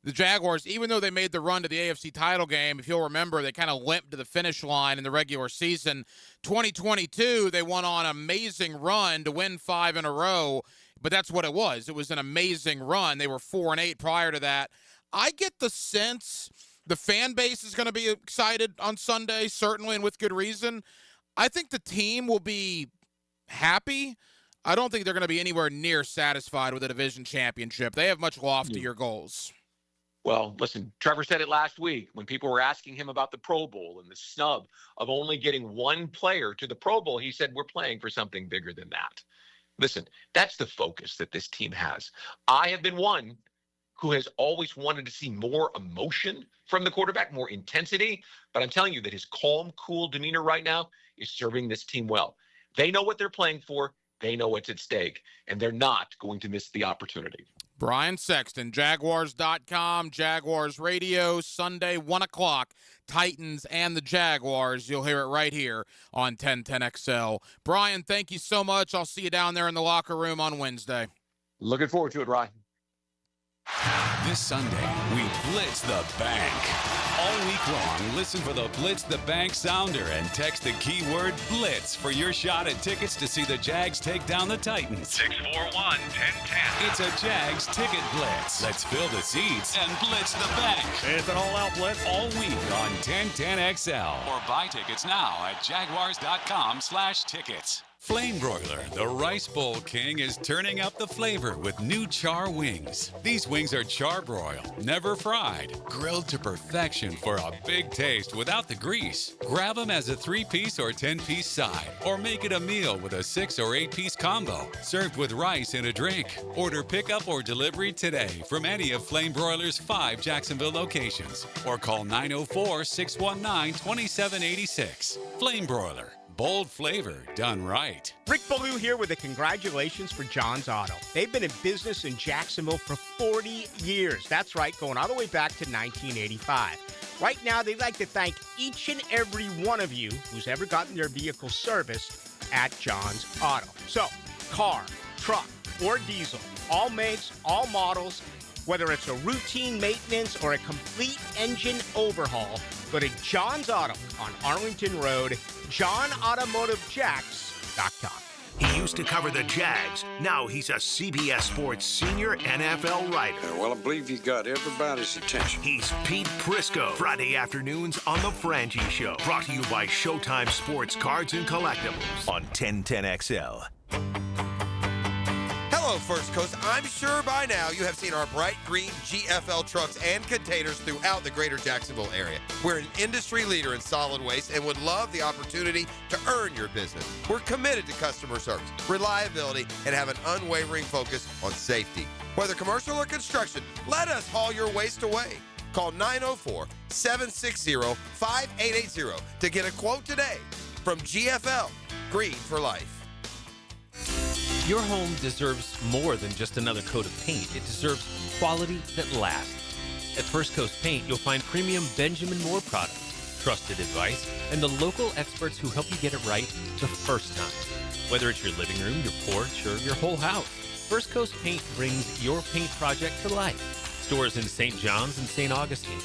the Jaguars, even though they made the run to the AFC title game, if you'll remember, they kind of limped to the finish line in the regular season. 2022, they went on an amazing run to win 5 in a row, but that's what it was. It was an amazing run. They were 4-8 prior to that. I get the sense the fan base is going to be excited on Sunday, certainly, and with good reason. I think the team will be happy. I don't think they're going to be anywhere near satisfied with a division championship. They have much loftier goals. Well, listen, Trevor said it last week when people were asking him about the Pro Bowl and the snub of only getting 1 player to the Pro Bowl. He said, we're playing for something bigger than that. Listen, that's the focus that this team has. I have been one who has always wanted to see more emotion from the quarterback, more intensity. But I'm telling you that his calm, cool demeanor right now is serving this team well. They know what they're playing for. They know what's at stake, and they're not going to miss the opportunity. Brian Sexton, Jaguars.com, Jaguars Radio, Sunday, 1 o'clock, Titans and the Jaguars. You'll hear it right here on 1010XL. Brian, thank you so much. I'll see you down there in the locker room on Wednesday. Looking forward to it, Ryan. This Sunday, we blitz the bank. All week long, listen for the Blitz the Bank sounder and text the keyword BLITZ for your shot at tickets to see the Jags take down the Titans. 641-1010. It's a Jags ticket blitz. Let's fill the seats and blitz the bank. It's an all-out blitz all week on 1010XL. Or buy tickets now at jaguars.com/tickets. Flame Broiler, the Rice Bowl King, is turning up the flavor with new char wings. These wings are charbroiled, never fried, grilled to perfection for a big taste without the grease. Grab them as a 3-piece or 10-piece side, or make it a meal with a 6 or 8-piece combo, served with rice and a drink. Order pickup or delivery today from any of Flame Broiler's 5 Jacksonville locations, or call 904-619-2786. Flame Broiler. Bold flavor done right. Rick Ballou here with a congratulations for John's Auto. They've been in business in Jacksonville for 40 years. That's right, going all the way back to 1985. Right now, they'd like to thank each and every one of you who's ever gotten their vehicle serviced at John's Auto. So, car, truck, or diesel, all makes, all models, whether it's a routine maintenance or a complete engine overhaul, go to John's Auto on Arlington Road, JohnAutomotiveJacks.com. He used to cover the Jags. Now he's a CBS Sports senior NFL writer. Well, I believe you got everybody's attention. He's Pete Prisco. Friday afternoons on The Frangie Show. Brought to you by Showtime Sports Cards and Collectibles on 1010XL. Hello, First Coast. I'm sure by now you have seen our bright green GFL trucks and containers throughout the greater Jacksonville area. We're an industry leader in solid waste and would love the opportunity to earn your business. We're committed to customer service, reliability, and have an unwavering focus on safety. Whether commercial or construction, let us haul your waste away. Call 904-760-5880 to get a quote today from GFL, Green for Life. Your home deserves more than just another coat of paint. It deserves quality that lasts. At First Coast Paint, you'll find premium Benjamin Moore products, trusted advice, and the local experts who help you get it right the first time. Whether it's your living room, your porch, or your whole house, First Coast Paint brings your paint project to life. Stores in St. John's and St. Augustine.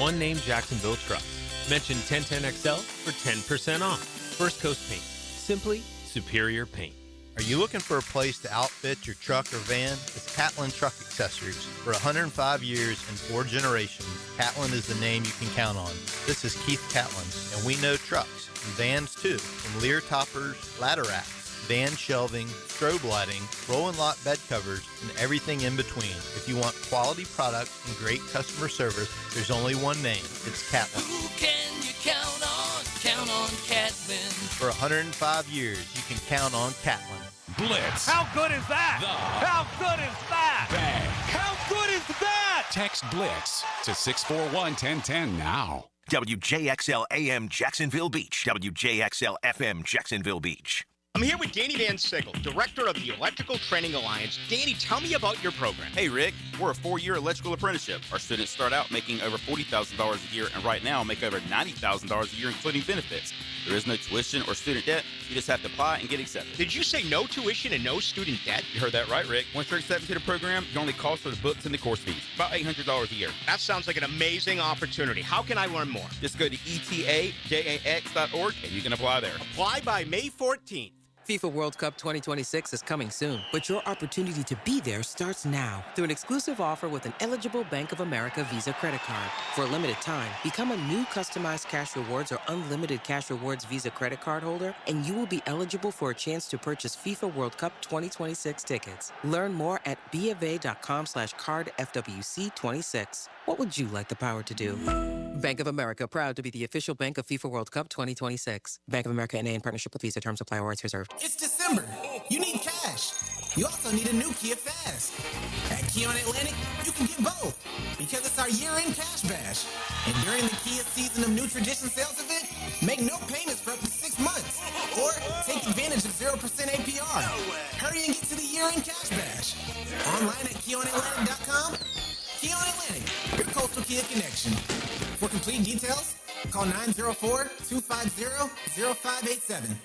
One name Jacksonville Trust. Mention 1010XL for 10% off. First Coast Paint. Simply superior paint. Are you looking for a place to outfit your truck or van? It's Catlin Truck Accessories. For 105 years and 4 generations, Catlin is the name you can count on. This is Keith Catlin, and we know trucks and vans too, from Lear toppers, ladder racks, van shelving, strobe lighting, roll and lock bed covers, and everything in between. If you want quality products and great customer service, there's only one name. It's Catlin. Who can you count on? Count on Catlin. For 105 years, you can count on Catlin. Blitz. How good is that? How good is that? Bang. How good is that? Text Blitz to 641-1010 now. WJXL AM Jacksonville Beach. WJXL FM Jacksonville Beach. I'm here with Danny Van Sickle, director of the Electrical Training Alliance. Danny, tell me about your program. Hey, Rick. We're a 4-year electrical apprenticeship. Our students start out making over $40,000 a year, and right now make over $90,000 a year, including benefits. There is no tuition or student debt. You just have to apply and get accepted. Did you say no tuition and no student debt? You heard that right, Rick. Once you're accepted to the program, your only cost for the books and the course fees. About $800 a year. That sounds like an amazing opportunity. How can I learn more? Just go to etajax.org and you can apply there. Apply by May 14th. FIFA World Cup 2026 is coming soon, but your opportunity to be there starts now through an exclusive offer with an eligible Bank of America Visa credit card. For a limited time, become a new customized Cash Rewards or unlimited Cash Rewards Visa credit card holder, and you will be eligible for a chance to purchase FIFA World Cup 2026 tickets. Learn more at BofA.com/cardFWC26. What would you like the power to do? Bank of America, proud to be the official bank of FIFA World Cup 2026. Bank of America NA in partnership with Visa. Terms apply. Rights reserved. It's December. You need cash. You also need a new Kia Fast. At Keon Atlantic, you can get both because it's our year-end cash bash. And during the Kia Season of New Tradition sales event, make no payments for up to 6 months. Or take advantage of 0% APR. Hurry and get to the year-end cash bash. Online at KeonAtlantic.com. Keon Atlantic, your coastal Kia connection. For complete details, call 904-250-0587.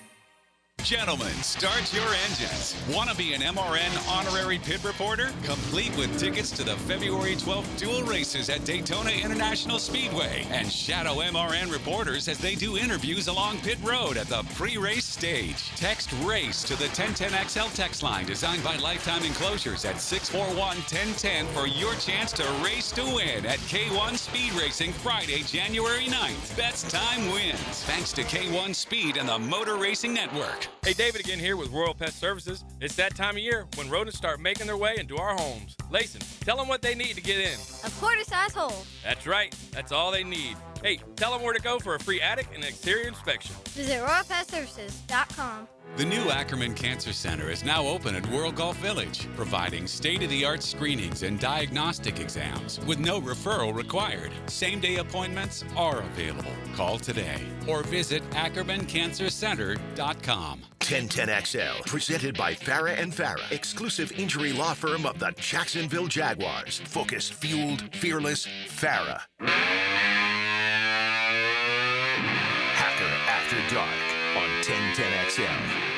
Gentlemen, start your engines. Want to be an MRN honorary pit reporter? Complete with tickets to the February 12th dual races at Daytona International Speedway and shadow MRN reporters as they do interviews along pit road at the pre-race stage. Text RACE to the 1010XL text line designed by Lifetime Enclosures at 641-1010 for your chance to race to win at K1 Speed Racing Friday, January 9th. Best time wins. Thanks to K1 Speed and the Motor Racing Network. Hey, David again here with Royal Pest Services. It's that time of year when rodents start making their way into our homes. Layson, tell them what they need to get in. A quarter-size hole. That's right. That's all they need. Hey, tell them where to go for a free attic and exterior inspection. Visit RoyalPestServices.com. The new Ackerman Cancer Center is now open at World Golf Village, providing state-of-the-art screenings and diagnostic exams with no referral required. Same-day appointments are available. Call today or visit AckermanCancerCenter.com. 1010XL, presented by Farah and Farah, exclusive injury law firm of the Jacksonville Jaguars. Focused, fueled, fearless, Farah. Hacker After Dark on 1010XL.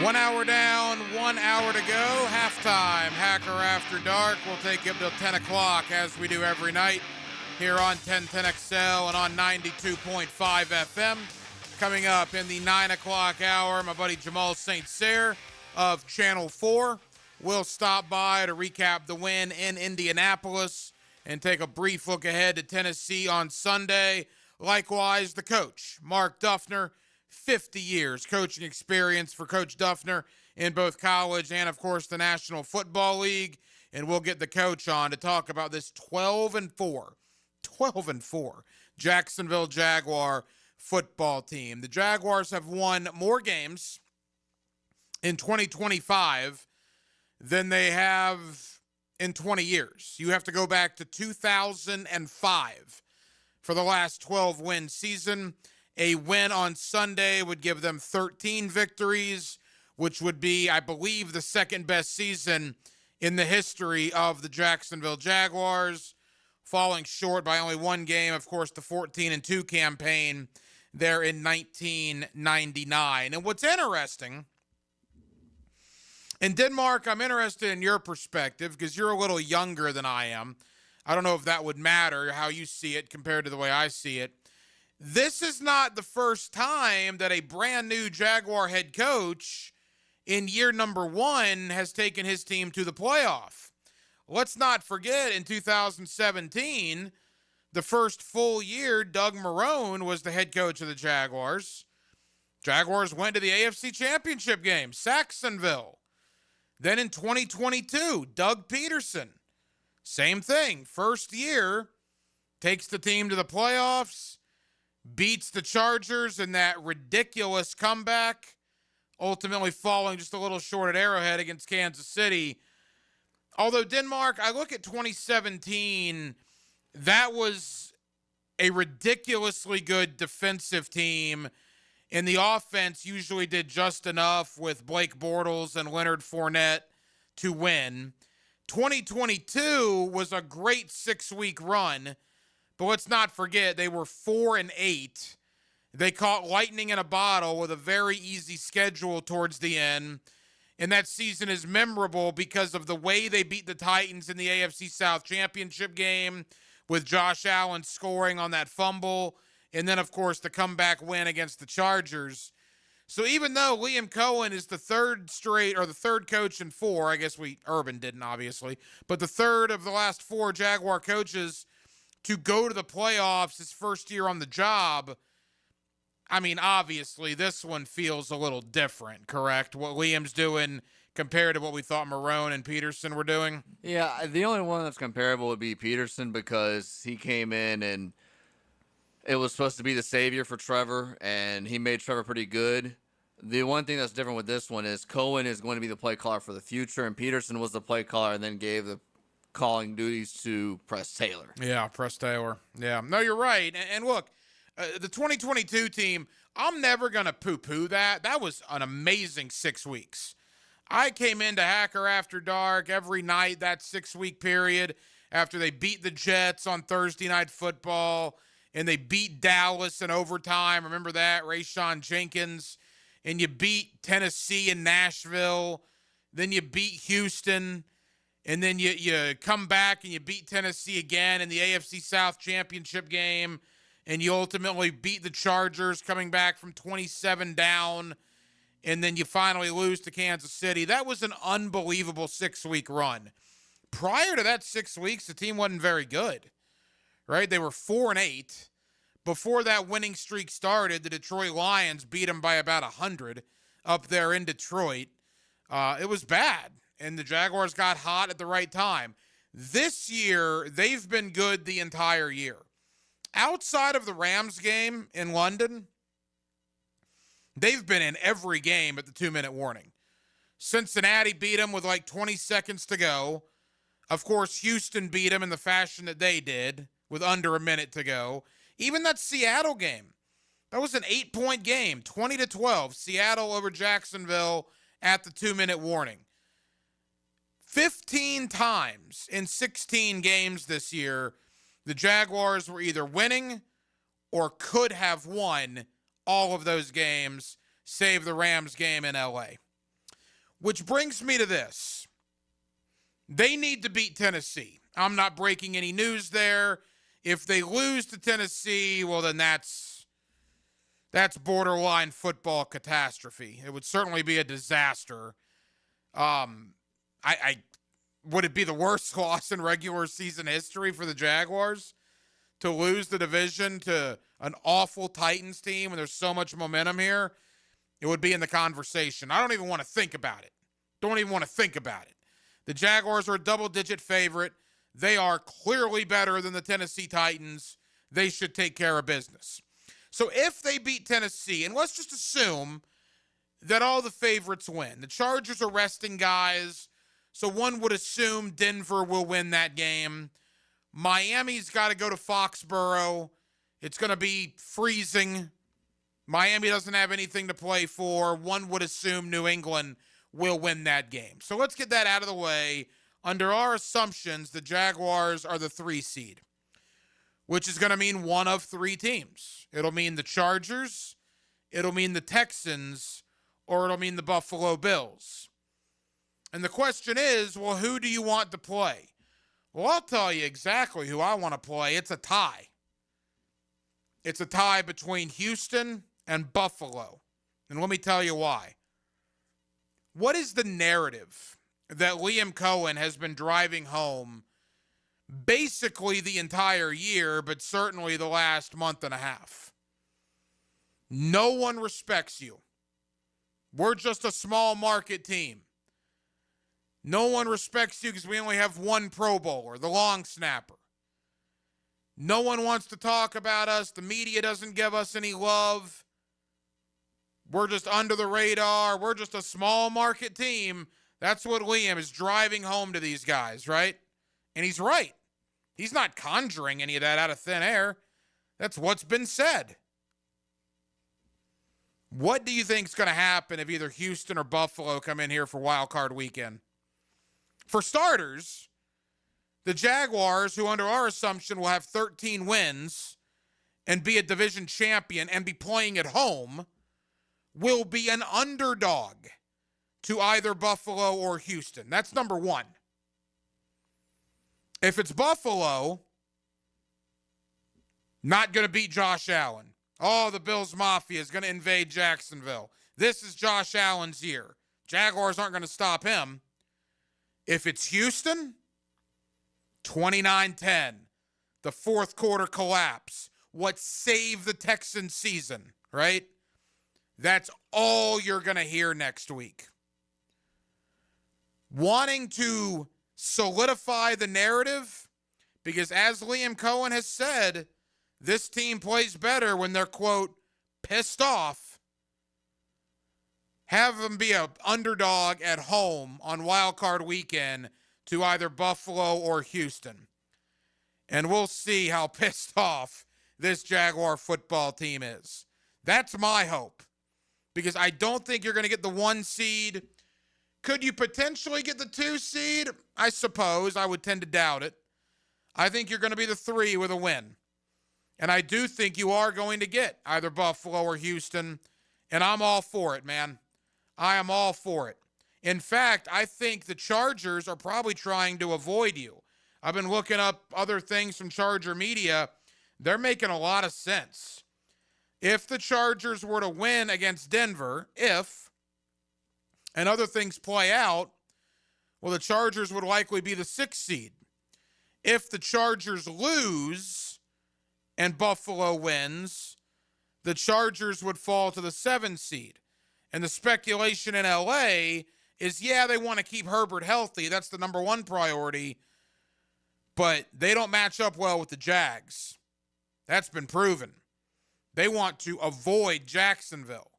1 hour down, 1 hour to go. Halftime. Hacker After Dark. We'll take you up till 10 o'clock as we do every night here on 1010XL and on 92.5 FM. Coming up in the 9 o'clock hour, my buddy Jamal St. Cyr of Channel 4 will stop by to recap the win in Indianapolis and take a brief look ahead to Tennessee on Sunday. Likewise, the coach, Mark Duffner, 50 years coaching experience for Coach Duffner in both college and, of course, the National Football League. And we'll get the coach on to talk about this 12-4 Jacksonville Jaguar football team. The Jaguars have won more games in 2025 than they have in 20 years. You have to go back to 2005 for the last 12-win season. A win on Sunday would give them 13 victories, which would be, I believe, the second best season in the history of the Jacksonville Jaguars, falling short by only one game, of course, the 14-2 campaign there in 1999. And what's interesting, in Denmark, I'm interested in your perspective because you're a little younger than I am. I don't know if that would matter, how you see it compared to the way I see it. this is not the first time that a brand new Jaguar head coach in year number 1 has taken his team to the playoff. Let's not forget, in 2017, the first full year, Doug Marrone was the head coach of the Jaguars. Jaguars went to the AFC Championship game, Saxonville. Then in 2022, Doug Peterson, same thing. First year, takes the team to the playoffs, beats the Chargers in that ridiculous comeback, ultimately falling just a little short at Arrowhead against Kansas City. Although, Denmark, I look at 2017, that was a ridiculously good defensive team, and the offense usually did just enough with Blake Bortles and Leonard Fournette to win. 2022 was a great 6-week run, but let's not forget they were 4-8. They caught lightning in a bottle with a very easy schedule towards the end, and that season is memorable because of the way they beat the Titans in the AFC South Championship game, with Josh Allen scoring on that fumble, and then, of course, the comeback win against the Chargers. So even though Liam Cohen is the third coach in 4, I guess Urban didn't, obviously, but the third of the last 4 Jaguar coaches to go to the playoffs his first year on the job, I mean, obviously, this one feels a little different, correct? What Liam's doing compared to what we thought Marrone and Peterson were doing? Yeah, the only one that's comparable would be Peterson, because he came in and it was supposed to be the savior for Trevor, and he made Trevor pretty good. The one thing that's different with this one is Cohen is going to be the play caller for the future, and Peterson was the play caller and then gave the calling duties to Press Taylor. Yeah, Press Taylor. Yeah, no, you're right. And look, the 2022 team, I'm never going to poo-poo that. That was an amazing 6 weeks. I came into Hacker After Dark every night that 6-week period after they beat the Jets on Thursday Night Football, and they beat Dallas in overtime. Remember that? Rayshawn Jenkins. And you beat Tennessee and Nashville. Then you beat Houston. And then you come back and you beat Tennessee again in the AFC South Championship game. And you ultimately beat the Chargers, coming back from 27 down. And then you finally lose to Kansas City. That was an unbelievable 6-week run. Prior to that 6 weeks, the team wasn't very good, right? They were 4-8. Before that winning streak started, the Detroit Lions beat them by about 100 up there in Detroit. It was bad, and the Jaguars got hot at the right time. This year, they've been good the entire year. Outside of the Rams game in London, they've been in every game at the 2-minute warning. Cincinnati beat them with like 20 seconds to go. Of course, Houston beat them in the fashion that they did with under a minute to go. Even that Seattle game, that was an 8-point game, 20-12. Seattle over Jacksonville at the 2-minute warning. 15 times in 16 games this year, the Jaguars were either winning or could have won all of those games, save the Rams game in LA. Which brings me to this. They need to beat Tennessee. I'm not breaking any news there. If they lose to Tennessee, well, then that's borderline football catastrophe. It would certainly be a disaster. Would it be the worst loss in regular season history for the Jaguars to lose the division to an awful Titans team when there's so much momentum here? It would be in the conversation. I don't even want to think about it. Don't even want to think about it. The Jaguars are a double-digit favorite. They are clearly better than the Tennessee Titans. They should take care of business. So if they beat Tennessee, and let's just assume that all the favorites win. The Chargers are resting guys, so one would assume Denver will win that game. Miami's got to go to Foxborough. It's going to be freezing. Miami doesn't have anything to play for. One would assume New England will win that game. So let's get that out of the way. Under our assumptions, the Jaguars are the 3 seed, which is going to mean one of 3 teams. It'll mean the Chargers, it'll mean the Texans, or it'll mean the Buffalo Bills. And the question is, well, who do you want to play? Well, I'll tell you exactly who I want to play. It's a tie. it's a tie between Houston and Buffalo. And let me tell you why. What is the narrative that Liam Cohen has been driving home basically the entire year, but certainly the last month and a half? No one respects you. We're just a small market team. No one respects you because we only have one Pro Bowler, the long snapper. No one wants to talk about us. The media doesn't give us any love. We're just under the radar. We're just a small market team. That's what Liam is driving home to these guys, right? And he's right. He's not conjuring any of that out of thin air. That's what's been said. What do you think is going to happen if either Houston or Buffalo come in here for Wild Card Weekend? For starters, the Jaguars, who under our assumption will have 13 wins and be a division champion and be playing at home, will be an underdog to either Buffalo or Houston. That's number one. If it's Buffalo, not going to beat Josh Allen. Oh, the Bills Mafia is going to invade Jacksonville. This is Josh Allen's year. Jaguars aren't going to stop him. If it's Houston, 29-10. The fourth quarter collapse. What saved the Texans season, right? That's all you're going to hear next week. Wanting to solidify the narrative, because as Liam Cohen has said, this team plays better when they're, quote, pissed off. Have them be an underdog at home on Wild Card Weekend to either Buffalo or Houston. And we'll see how pissed off this Jaguar football team is. That's my hope, because I don't think you're going to get the 1 seed. Could you potentially get the 2 seed? I suppose. I would tend to doubt it. I think you're going to be the 3 with a win. And I do think you are going to get either Buffalo or Houston. And I'm all for it, man. I am all for it. In fact, I think the Chargers are probably trying to avoid you. I've been looking up other things from Charger media. They're making a lot of sense. If the Chargers were to win against Denver, and other things play out, well, the Chargers would likely be the 6th seed. If the Chargers lose and Buffalo wins, the Chargers would fall to the 7th seed. And the speculation in LA is, yeah, they want to keep Herbert healthy. That's the number one priority. But they don't match up well with the Jags. That's been proven. They want to avoid Jacksonville.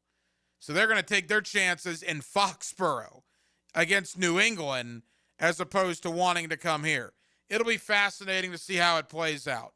So they're going to take their chances in Foxborough against New England as opposed to wanting to come here. It'll be fascinating to see how it plays out.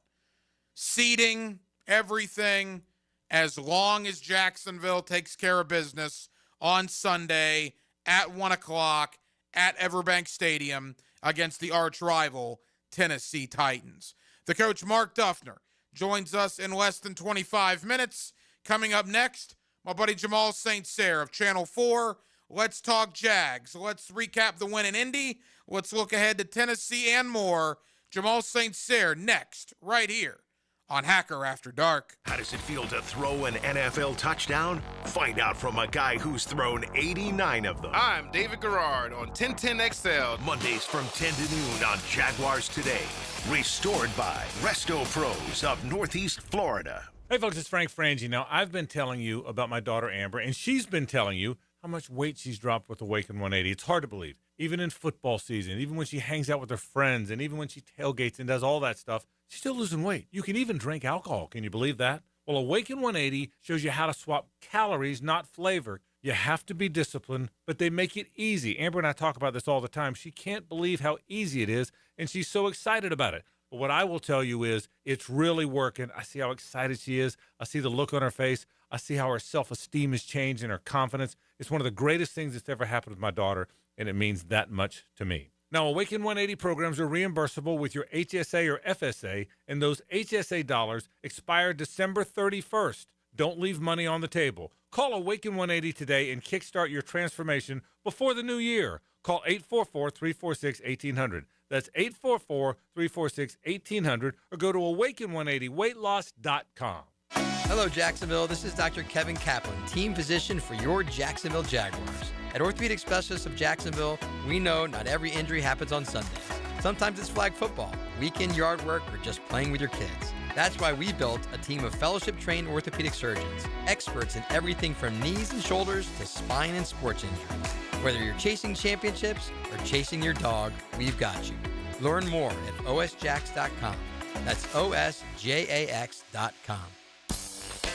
Seeding, everything, as long as Jacksonville takes care of business on Sunday at 1 o'clock at Everbank Stadium against the arch rival Tennessee Titans. The coach, Mark Duffner, joins us in less than 25 minutes. Coming up next, my buddy Jamal St. Cyr of Channel 4. Let's talk Jags. Let's recap the win in Indy. Let's look ahead to Tennessee and more. Jamal St. Cyr next, right here on Hacker After Dark. How does it feel to throw an NFL touchdown? Find out from a guy who's thrown 89 of them. I'm David Garrard on 1010XL. Mondays from 10 to noon on Jaguars Today. Restored by Resto Pros of Northeast Florida. Hey, folks, it's Frank Frangie. Now, I've been telling you about my daughter, Amber, and she's been telling you how much weight she's dropped with Awaken 180. It's hard to believe. Even in football season, even when she hangs out with her friends, and even when she tailgates and does all that stuff, she's still losing weight. You can even drink alcohol. Can you believe that? Well, Awaken 180 shows you how to swap calories, not flavor. You have to be disciplined, but they make it easy. Amber and I talk about this all the time. She can't believe how easy it is, and she's so excited about it. But what I will tell you is it's really working. I see how excited she is. I see the look on her face. I see how her self-esteem has changed and her confidence. It's one of the greatest things that's ever happened with my daughter, and it means that much to me. Now, Awaken 180 programs are reimbursable with your HSA or FSA, and those HSA dollars expire December 31st. Don't leave money on the table. Call Awaken 180 today and kickstart your transformation before the new year. Call 844-346-1800. That's 844-346-1800, or go to awaken180weightloss.com. Hello, Jacksonville. This is Dr. Kevin Kaplan, team physician for your Jacksonville Jaguars. At Orthopedic Specialists of Jacksonville, we know not every injury happens on Sundays. Sometimes it's flag football, weekend yard work, or just playing with your kids. That's why we built a team of fellowship-trained orthopedic surgeons, experts in everything from knees and shoulders to spine and sports injuries. Whether you're chasing championships or chasing your dog, we've got you. Learn more at osjax.com. That's osjax.com.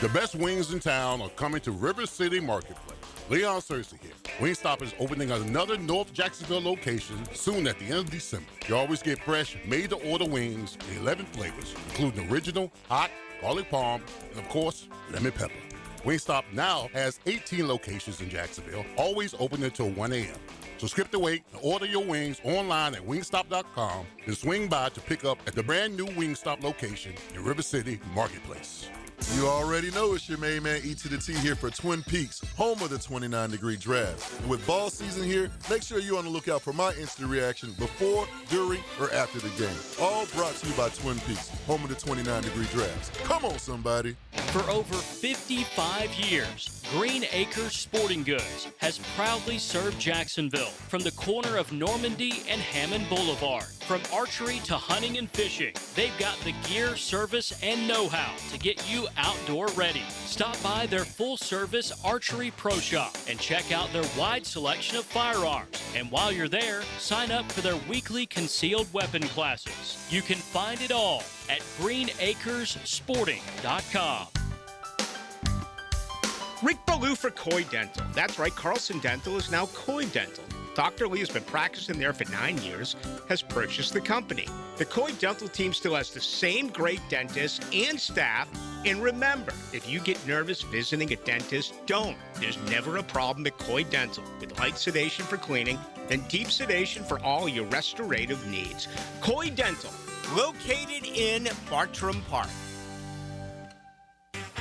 The best wings in town are coming to River City Marketplace. Leon Searcy here. Wingstop is opening another North Jacksonville location soon at the end of December. You always get fresh, made-to-order wings in 11 flavors, including original, hot, garlic parm, and of course, lemon pepper. Wingstop now has 18 locations in Jacksonville, always open until 1 a.m. So skip the wait and order your wings online at wingstop.com and swing by to pick up at the brand new Wingstop location in River City Marketplace. You already know it's your main man E to the T here for Twin Peaks, home of the 29-degree draft. And with ball season here, make sure you're on the lookout for my instant reaction before, during, or after the game. All brought to you by Twin Peaks, home of the 29-degree drafts. Come on, somebody. For over 55 years, Green Acres Sporting Goods has proudly served Jacksonville from the corner of Normandy and Hammond Boulevard. From archery to hunting and fishing, they've got the gear, service, and know-how to get you outdoor ready. Stop by their full-service archery pro shop and check out their wide selection of firearms. And while you're there, sign up for their weekly concealed weapon classes. You can find it all at greenacressporting.com. Rick Ballou for Coy Dental. That's right, Carlson Dental is now Coy Dental. Dr. Lee has been practicing there for 9 years, has purchased the company. The Coy Dental team still has the same great dentists and staff. And remember, if you get nervous visiting a dentist, don't. There's never a problem at Coy Dental with light sedation for cleaning and deep sedation for all your restorative needs. Coy Dental, located in Bartram Park.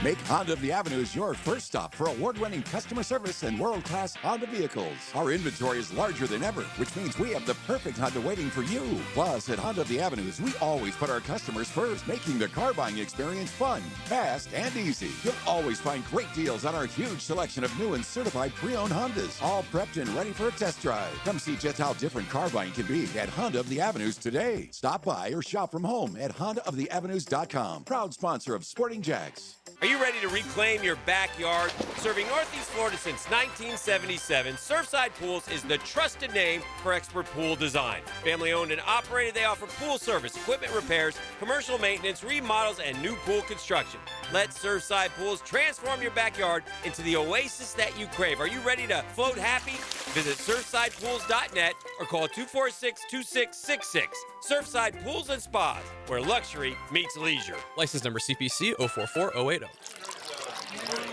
Make Honda of the Avenues your first stop for award-winning customer service and world-class Honda vehicles. Our inventory is larger than ever, which means we have the perfect Honda waiting for you. Plus, at Honda of the Avenues, we always put our customers first, making the car buying experience fun, fast, and easy. You'll always find great deals on our huge selection of new and certified pre-owned Hondas, all prepped and ready for a test drive. Come see just how different car buying can be at Honda of the Avenues today. Stop by or shop from home at HondaoftheAvenues.com. Proud sponsor of Sporting Jags. Are you ready to reclaim your backyard? Serving Northeast Florida since 1977, Surfside Pools is the trusted name for expert pool design. Family owned and operated, they offer pool service, equipment repairs, commercial maintenance, remodels, and new pool construction. Let Surfside Pools transform your backyard into the oasis that you crave. Are you ready to float happy? Visit surfsidepools.net or call 246-2666. Surfside Pools and Spas, where luxury meets leisure. License number CPC 044080.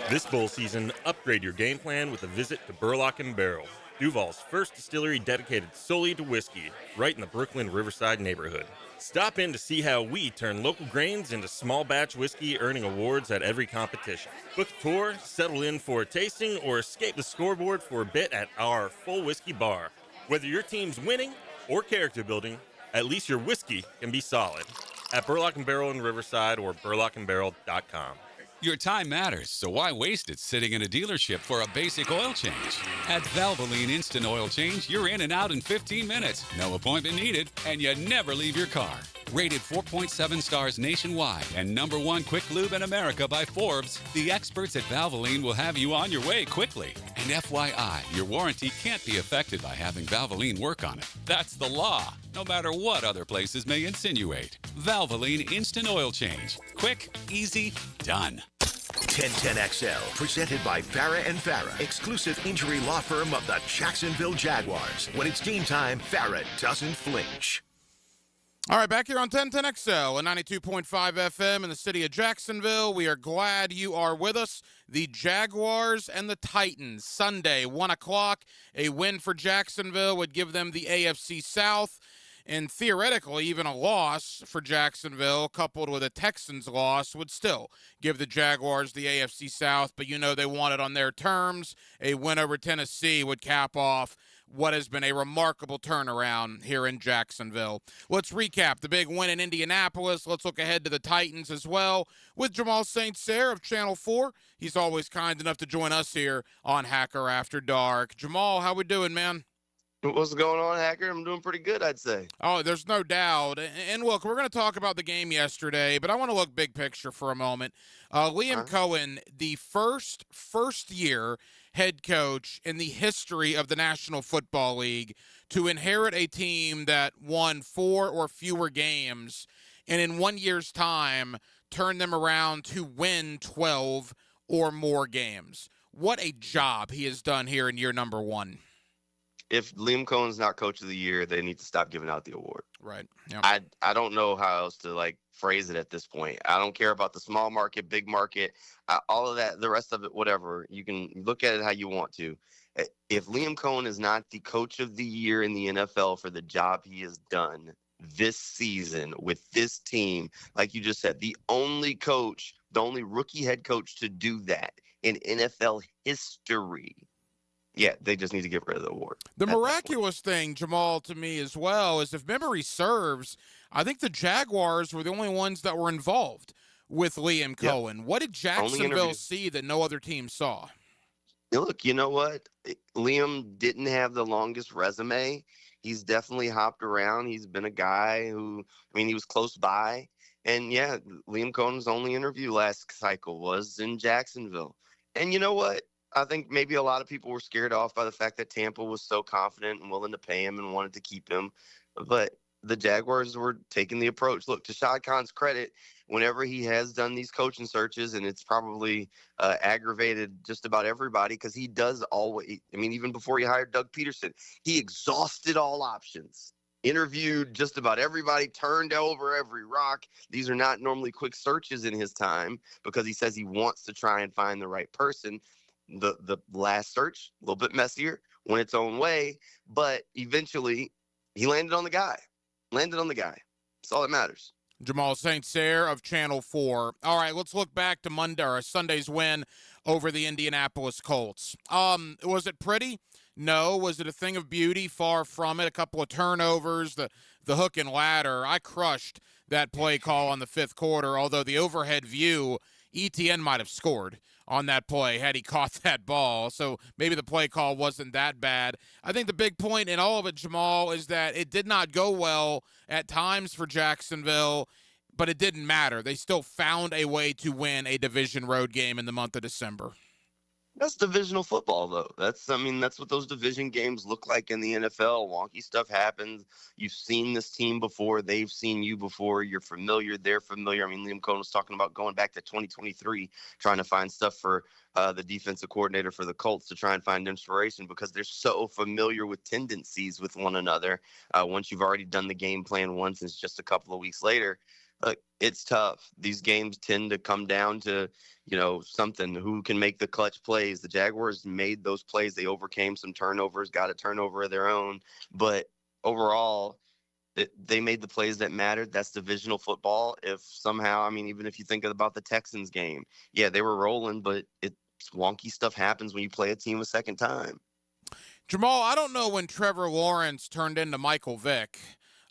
This bowl season, upgrade your game plan with a visit to Burlock & Barrel, Duval's first distillery dedicated solely to whiskey, right in the Brooklyn Riverside neighborhood. Stop in to see how we turn local grains into small batch whiskey, earning awards at every competition. Book a tour, settle in for a tasting, or escape the scoreboard for a bit at our full whiskey bar. Whether your team's winning or character building, at least your whiskey can be solid. At Burlock & Barrel in Riverside or burlockandbarrel.com. Your time matters, so why waste it sitting in a dealership for a basic oil change? At Valvoline Instant Oil Change, you're in and out in 15 minutes. No appointment needed, and you never leave your car. Rated 4.7 stars nationwide and #1 quick lube in America by Forbes, the experts at Valvoline will have you on your way quickly. And FYI, your warranty can't be affected by having Valvoline work on it. That's the law, no matter what other places may insinuate. Valvoline Instant Oil Change. Quick, easy, done. 1010XL, presented by Farah and Farah, exclusive injury law firm of the Jacksonville Jaguars. When it's game time, Farah doesn't flinch. All right, back here on 1010XL and 92.5 FM in the city of Jacksonville. We are glad you are with us. The Jaguars and the Titans, Sunday, 1 o'clock. A win for Jacksonville would give them the AFC South. And theoretically, even a loss for Jacksonville, coupled with a Texans loss, would still give the Jaguars the AFC South. But you know they want it on their terms. A win over Tennessee would cap off what has been a remarkable turnaround here in Jacksonville. Let's recap the big win in Indianapolis. Let's look ahead to the Titans as well with Jamal St. Cyr of Channel 4. He's always kind enough to join us here on Hacker After Dark. Jamal, how we doing, man? What's going on, Hacker? I'm doing pretty good, I'd say. Oh, there's no doubt. And look, we're going to talk about the game yesterday, but I want to look big picture for a moment. Liam Cohen, the first-year head coach in the history of the National Football League to inherit a team that won 4 or fewer games and in 1 year's time turn them around to win 12 or more games. What a job he has done here in year number 1. If Liam Cohen's not coach of the year, they need to stop giving out the award. Right. Yep. I don't know how else to phrase it at this point. I don't care about the small market, big market, all of that, the rest of it, whatever. You can look at it how you want to. If Liam Cohen is not the coach of the year in the NFL for the job he has done this season with this team, like you just said, the only rookie head coach to do that in NFL history. Yeah, they just need to get rid of the award. The miraculous thing, Jamal, to me as well, is if memory serves, I think the Jaguars were the only ones that were involved with Liam Cohen. Yep. What did Jacksonville see that no other team saw? Look, you know what? Liam didn't have the longest resume. He's definitely hopped around. He's been a guy who, he was close by. And, yeah, Liam Cohen's only interview last cycle was in Jacksonville. And you know what? I think maybe a lot of people were scared off by the fact that Tampa was so confident and willing to pay him and wanted to keep him. But the Jaguars were taking the approach. Look, to Shad Khan's credit, whenever he has done these coaching searches, and it's probably aggravated just about everybody because he does always, even before he hired Doug Peterson, he exhausted all options. Interviewed just about everybody, turned over every rock. These are not normally quick searches in his time because he says he wants to try and find the right person. The last search, a little bit messier, went its own way, but eventually he landed on the guy. That's all that matters. Jamal St. Cyr of Channel 4. All right, let's look back to Monday, or Sunday's win over the Indianapolis Colts. Was it pretty? No. Was it a thing of beauty? Far from it. A couple of turnovers, the hook and ladder. I crushed that play call on the 5th quarter, although the overhead view, ETN might have scored on that play had he caught that ball. So maybe the play call wasn't that bad. I think the big point in all of it, Jamal, is that it did not go well at times for Jacksonville, but it didn't matter. They still found a way to win a division road game in the month of December. That's divisional football, though. That's what those division games look like in the NFL. Wonky stuff happens. You've seen this team before. They've seen you before. You're familiar. They're familiar. Liam Cohen was talking about going back to 2023, trying to find stuff for the defensive coordinator for the Colts to try and find inspiration because they're so familiar with tendencies with one another. Once you've already done the game plan once, it's just a couple of weeks later. Look, it's tough. These games tend to come down to, something. Who can make the clutch plays? The Jaguars made those plays. They overcame some turnovers, got a turnover of their own. But overall, they made the plays that mattered. That's divisional football. If somehow, even if you think about the Texans game, yeah, they were rolling, but it's wonky stuff happens when you play a team a second time. Jamal, I don't know when Trevor Lawrence turned into Michael Vick.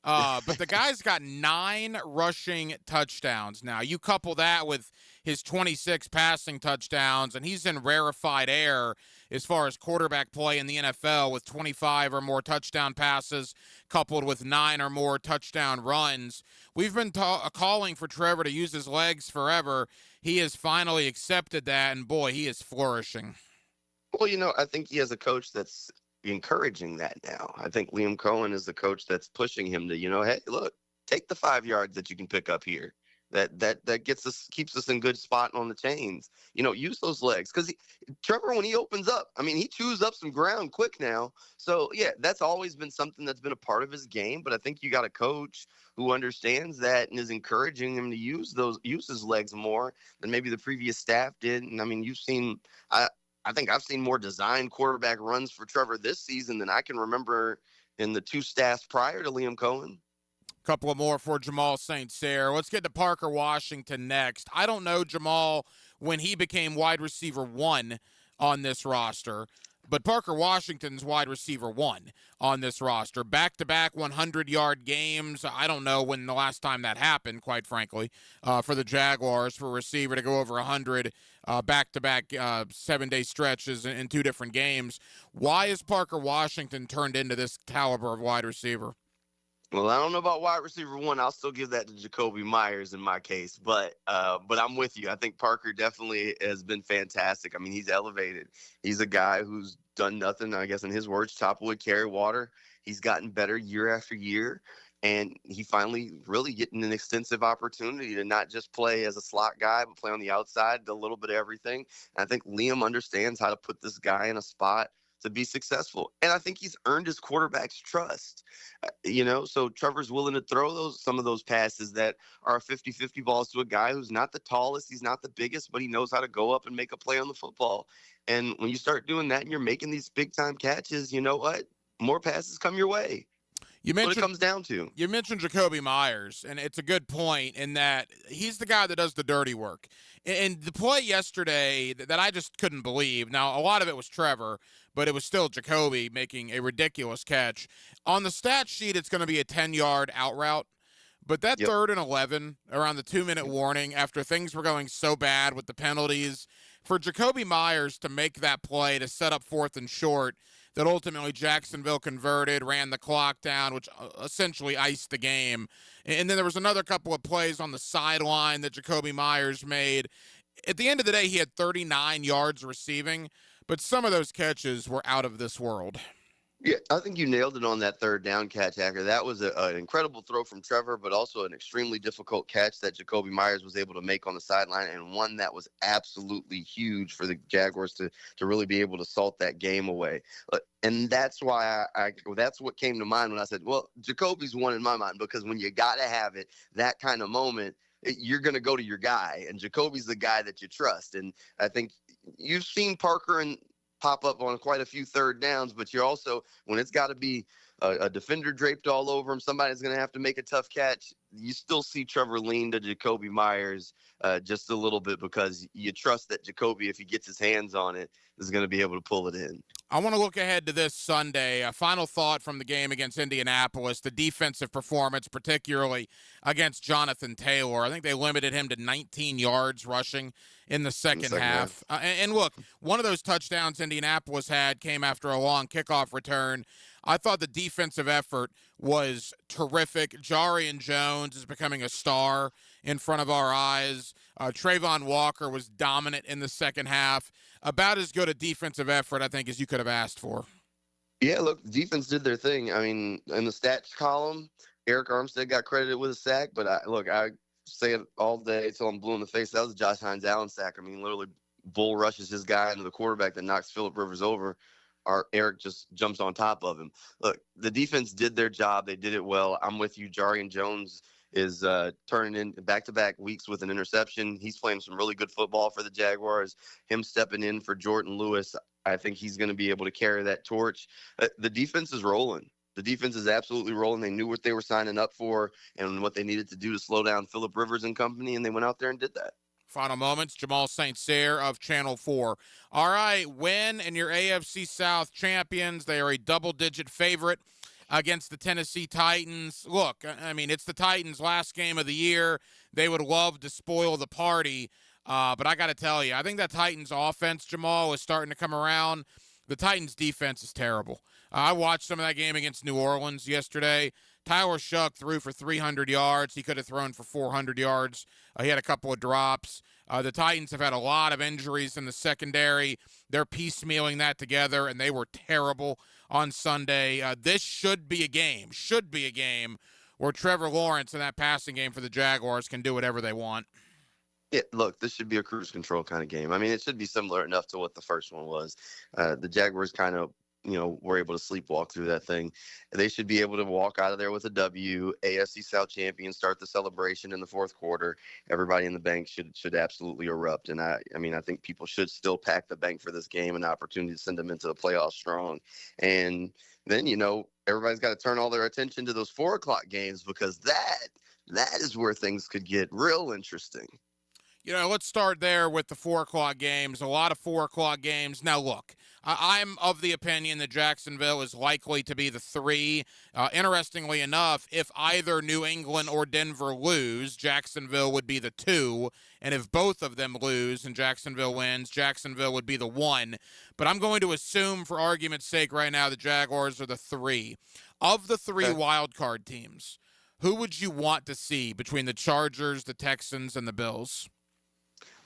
But the guy's got 9 rushing touchdowns. Now, you couple that with his 26 passing touchdowns, and he's in rarefied air as far as quarterback play in the NFL with 25 or more touchdown passes coupled with 9 or more touchdown runs. We've been calling for Trevor to use his legs forever. He has finally accepted that, and boy, he is flourishing. Well, I think he has a coach that's encouraging that now. I think Liam Cohen is the coach that's pushing him to, hey, look, take the 5 yards that you can pick up here. That keeps us in good spot on the chains. Use those legs because Trevor, when he opens up, he chews up some ground quick now. So yeah, that's always been something that's been a part of his game. But I think you got a coach who understands that and is encouraging him to use his legs more than maybe the previous staff did. And you've seen, I think I've seen more design quarterback runs for Trevor this season than I can remember in the 2 staffs prior to Liam Cohen. Couple of more for Jamal St. Cyr. Let's get to Parker Washington next. I don't know, Jamal, when he became wide receiver 1 on this roster. But Parker Washington's wide receiver 1 on this roster. Back-to-back 100-yard games. I don't know when the last time that happened, quite frankly, for the Jaguars, for a receiver to go over 100 back-to-back 7-day stretches in 2 different games. Why is Parker Washington turned into this caliber of wide receiver? Well, I don't know about wide receiver 1. I'll still give that to Jakobi Meyers in my case, but I'm with you. I think Parker definitely has been fantastic. I mean, he's elevated. He's a guy who's done nothing, I guess, in his words, chop wood, carry water. He's gotten better year after year, and he finally really getting an extensive opportunity to not just play as a slot guy, but play on the outside, a little bit of everything. And I think Liam understands how to put this guy in a spot to be successful. And I think he's earned his quarterback's trust. So Trevor's willing to throw some of those passes that are 50-50 balls to a guy who's not the tallest, he's not the biggest, but he knows how to go up and make a play on the football. And when you start doing that and you're making these big-time catches, you know what? More passes come your way. What it comes down to. You mentioned Jakobi Meyers, and it's a good point in that he's the guy that does the dirty work. And the play yesterday that I just couldn't believe, now a lot of it was Trevor, but it was still Jakobi making a ridiculous catch. On the stat sheet, it's going to be a 10-yard out route. But that 3rd and 11, around the 2-minute warning, after things were going so bad with the penalties, for Jakobi Meyers to make that play to set up 4th and short, that ultimately Jacksonville converted, ran the clock down, which essentially iced the game. And then there was another couple of plays on the sideline that Jakobi Meyers made. At the end of the day, he had 39 yards receiving, but some of those catches were out of this world. Yeah, I think you nailed it on that 3rd down catch, Hacker. That was an incredible throw from Trevor, but also an extremely difficult catch that Jakobi Meyers was able to make on the sideline, and one that was absolutely huge for the Jaguars to really be able to salt that game away. And that's why that's what came to mind when I said, well, Jacoby's one in my mind, because when you got to have it, that kind of moment, you're going to go to your guy, and Jacoby's the guy that you trust. And I think you've seen Parker pop up on quite a few 3rd downs, but you're also, when it's got to be a defender draped all over him, somebody's going to have to make a tough catch, you still see Trevor lean to Jakobi Meyers just a little bit, because you trust that Jakobi, if he gets his hands on it, is going to be able to pull it in. I want to look ahead to this Sunday. A final thought from the game against Indianapolis, the defensive performance, particularly against Jonathan Taylor. I think they limited him to 19 yards rushing in the second half. And look, one of those touchdowns Indianapolis had came after a long kickoff return. I thought the defensive effort was terrific. Jarian Jones is becoming a star in front of our eyes. Trayvon Walker was dominant in the second half. About as good a defensive effort, I think, as you could have asked for. Yeah, look, the defense did their thing. I mean, in the stats column, Eric Armstead got credited with a sack, but I say it all day till I'm blue in the face. That was a Josh Hines Allen sack. I mean, literally bull rushes his guy into the quarterback that knocks Phillip Rivers over. Eric just jumps on top of him. Look, the defense did their job. They did it well. I'm with you. Jarian Jones is turning in back-to-back weeks with an interception. He's playing some really good football for the Jaguars. Him stepping in for Jordan Lewis, I think he's going to be able to carry that torch. The defense is rolling. The defense is absolutely rolling. They knew what they were signing up for and what they needed to do to slow down Phillip Rivers and company, and they went out there and did that. Final moments, Jamal St. Cyr of Channel 4. All right, win and your AFC South champions. They are a double-digit favorite against the Tennessee Titans. Look, I mean, it's the Titans' last game of the year. They would love to spoil the party, but I got to tell you, I think that Titans offense, Jamal, is starting to come around. The Titans defense is terrible. I watched some of that game against New Orleans yesterday. Tyler Shuck threw for 300 yards. He could have thrown for 400 yards. He had a couple of drops. The Titans have had a lot of injuries in the secondary. They're piecemealing that together, and they were terrible on Sunday. This should be a game where Trevor Lawrence in that passing game for the Jaguars can do whatever they want. Yeah, look, this should be a cruise control kind of game. I mean, it should be similar enough to what the first one was. The Jaguars kind of, were able to sleepwalk through that thing. They should be able to walk out of there with a W, AFC South champion, start the celebration in the fourth quarter. Everybody in the bank should absolutely erupt. And I think people should still pack the bank for this game, an opportunity to send them into the playoffs strong. And then, everybody's got to turn all their attention to those 4:00 games, because that is where things could get real interesting. Let's start there with the 4:00 games. A lot of 4:00 games. Now, look, I'm of the opinion that Jacksonville is likely to be the 3. Interestingly enough, if either New England or Denver lose, Jacksonville would be the 2. And if both of them lose and Jacksonville wins, Jacksonville would be the 1. But I'm going to assume, for argument's sake right now, the Jaguars are the 3. Of the 3 wild card teams, who would you want to see between the Chargers, the Texans, and the Bills?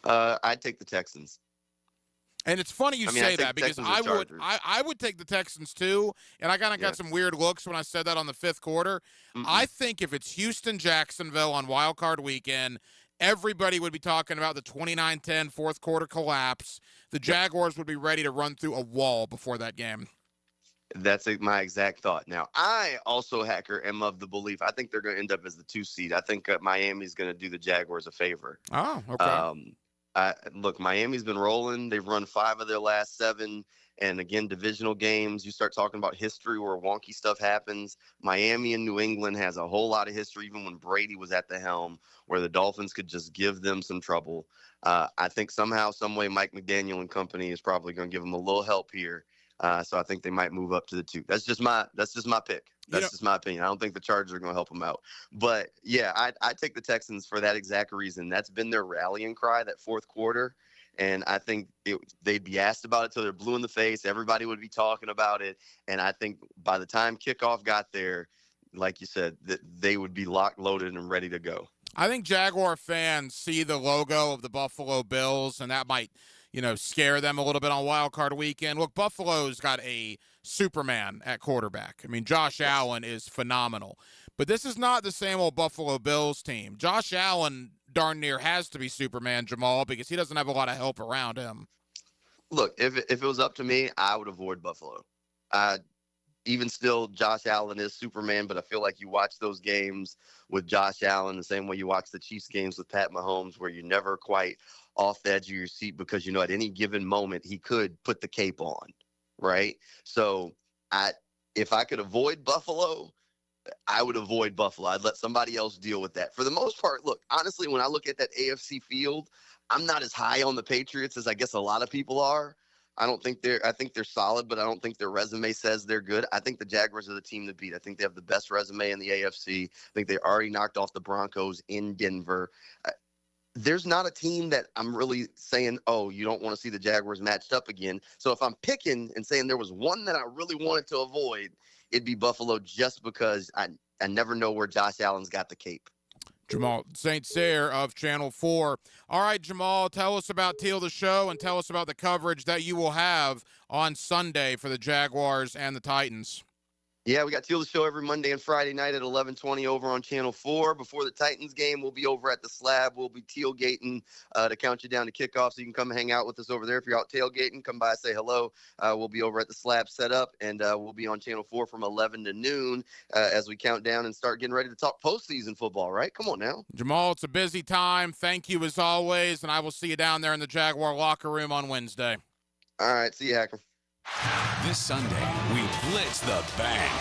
I'd take the Texans. And it's funny you say that because I would take the Texans too, and I kind of got some weird looks when I said that on the 5th quarter. I think if it's Houston-Jacksonville on Wild Card Weekend, everybody would be talking about the 29-10 fourth quarter collapse. The Jaguars would be ready to run through a wall before that game. That's my exact thought. Now, I also, Hacker, am of the belief I think they're going to end up as the 2 seed. I think Miami's going to do the Jaguars a favor. Oh, okay. Look, Miami's been rolling. They've run 5 of their last 7. And again, divisional games, you start talking about history where wonky stuff happens. Miami and New England has a whole lot of history, even when Brady was at the helm, where the Dolphins could just give them some trouble. I think somehow, some way, Mike McDaniel and company is probably going to give them a little help here. So I think they might move up to the 2. That's just my pick. That's just my opinion. I don't think the Chargers are going to help them out. But, yeah, I take the Texans for that exact reason. That's been their rallying cry, that fourth quarter. And I think they'd be asked about it till they're blue in the face. Everybody would be talking about it. And I think by the time kickoff got there, like you said, that they would be locked, loaded, and ready to go. I think Jaguar fans see the logo of the Buffalo Bills, and that might, scare them a little bit on Wild Card Weekend. Look, Buffalo's got a Superman at quarterback. I mean, Josh Allen is phenomenal. But this is not the same old Buffalo Bills team. Josh Allen darn near has to be Superman, Jamal, because he doesn't have a lot of help around him. Look, if it was up to me, I would avoid Buffalo. Even still, Josh Allen is Superman, but I feel like you watch those games with Josh Allen the same way you watch the Chiefs games with Pat Mahomes, where you're never quite off the edge of your seat because, at any given moment, he could put the cape on, right? So if I could avoid Buffalo, I would avoid Buffalo. I'd let somebody else deal with that. For the most part, look, honestly, when I look at that AFC field, I'm not as high on the Patriots as I guess a lot of people are. I think they're solid, but I don't think their resume says they're good. I think the Jaguars are the team to beat. I think they have the best resume in the AFC. I think they already knocked off the Broncos in Denver. There's not a team that I'm really saying, oh, you don't want to see the Jaguars matched up again. So if I'm picking and saying there was one that I really wanted to avoid, it'd be Buffalo, just because I never know where Josh Allen's got the cape. Jamal St. Cyr of Channel 4. All right, Jamal, tell us about Teal the Show and tell us about the coverage that you will have on Sunday for the Jaguars and the Titans. Yeah, we got Teal the Show every Monday and Friday night at 11:20 over on Channel 4. Before the Titans game, we'll be over at the Slab. We'll be tailgating to count you down to kickoff, so you can come hang out with us over there. If you're out tailgating, come by, say hello. We'll be over at the Slab set up, and we'll be on Channel 4 from 11 to noon as we count down and start getting ready to talk postseason football, right? Come on now. Jamal, it's a busy time. Thank you as always, and I will see you down there in the Jaguar locker room on Wednesday. All right, see you, Hacker. This Sunday, we blitz the bank.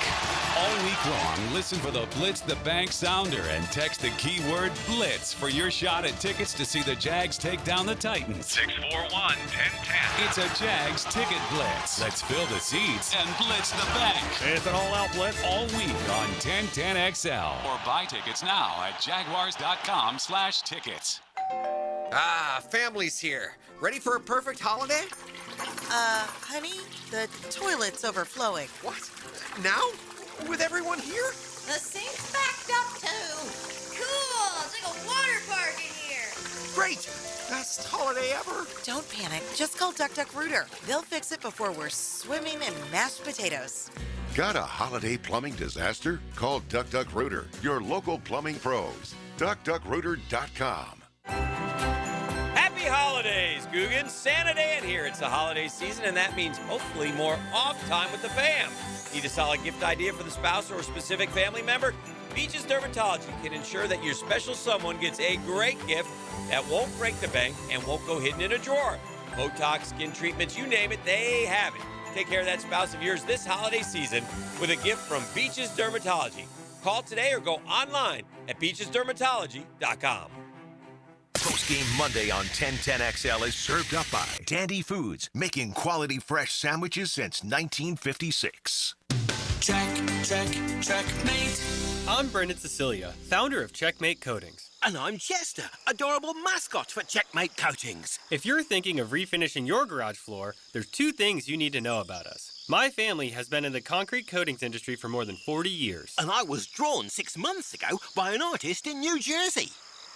All week long, listen for the Blitz the Bank sounder and text the keyword BLITZ for your shot at tickets to see the Jags take down the Titans. 641-1010. It's a Jags ticket blitz. Let's fill the seats and blitz the bank. It's an all-out blitz. All week on 1010XL. Or buy tickets now at jaguars.com/tickets. Family's here. Ready for a perfect holiday? Honey, the toilet's overflowing. What? Now? With everyone here? The sink's backed up too. Cool, it's like a water park in here. Great! Best holiday ever. Don't panic. Just call Duck Duck Rooter. They'll fix it before we're swimming in mashed potatoes. Got a holiday plumbing disaster? Call Duck Duck Rooter, your local plumbing pros. DuckDuckRooter.com. Happy holidays, Googans. Santa Dan here. It's the holiday season, and that means hopefully more off time with the fam. Need a solid gift idea for the spouse or a specific family member? Beaches Dermatology can ensure that your special someone gets a great gift that won't break the bank and won't go hidden in a drawer. Botox, skin treatments, you name it, they have it. Take care of that spouse of yours this holiday season with a gift from Beaches Dermatology. Call today or go online at beachesdermatology.com. Post-game Monday on 1010XL is served up by Dandy Foods, making quality fresh sandwiches since 1956. Checkmate. I'm Brendan Cecilia, founder of Checkmate Coatings. And I'm Chester, adorable mascot for Checkmate Coatings. If you're thinking of refinishing your garage floor, there's 2 things you need to know about us. My family has been in the concrete coatings industry for more than 40 years. And I was drawn 6 months ago by an artist in New Jersey.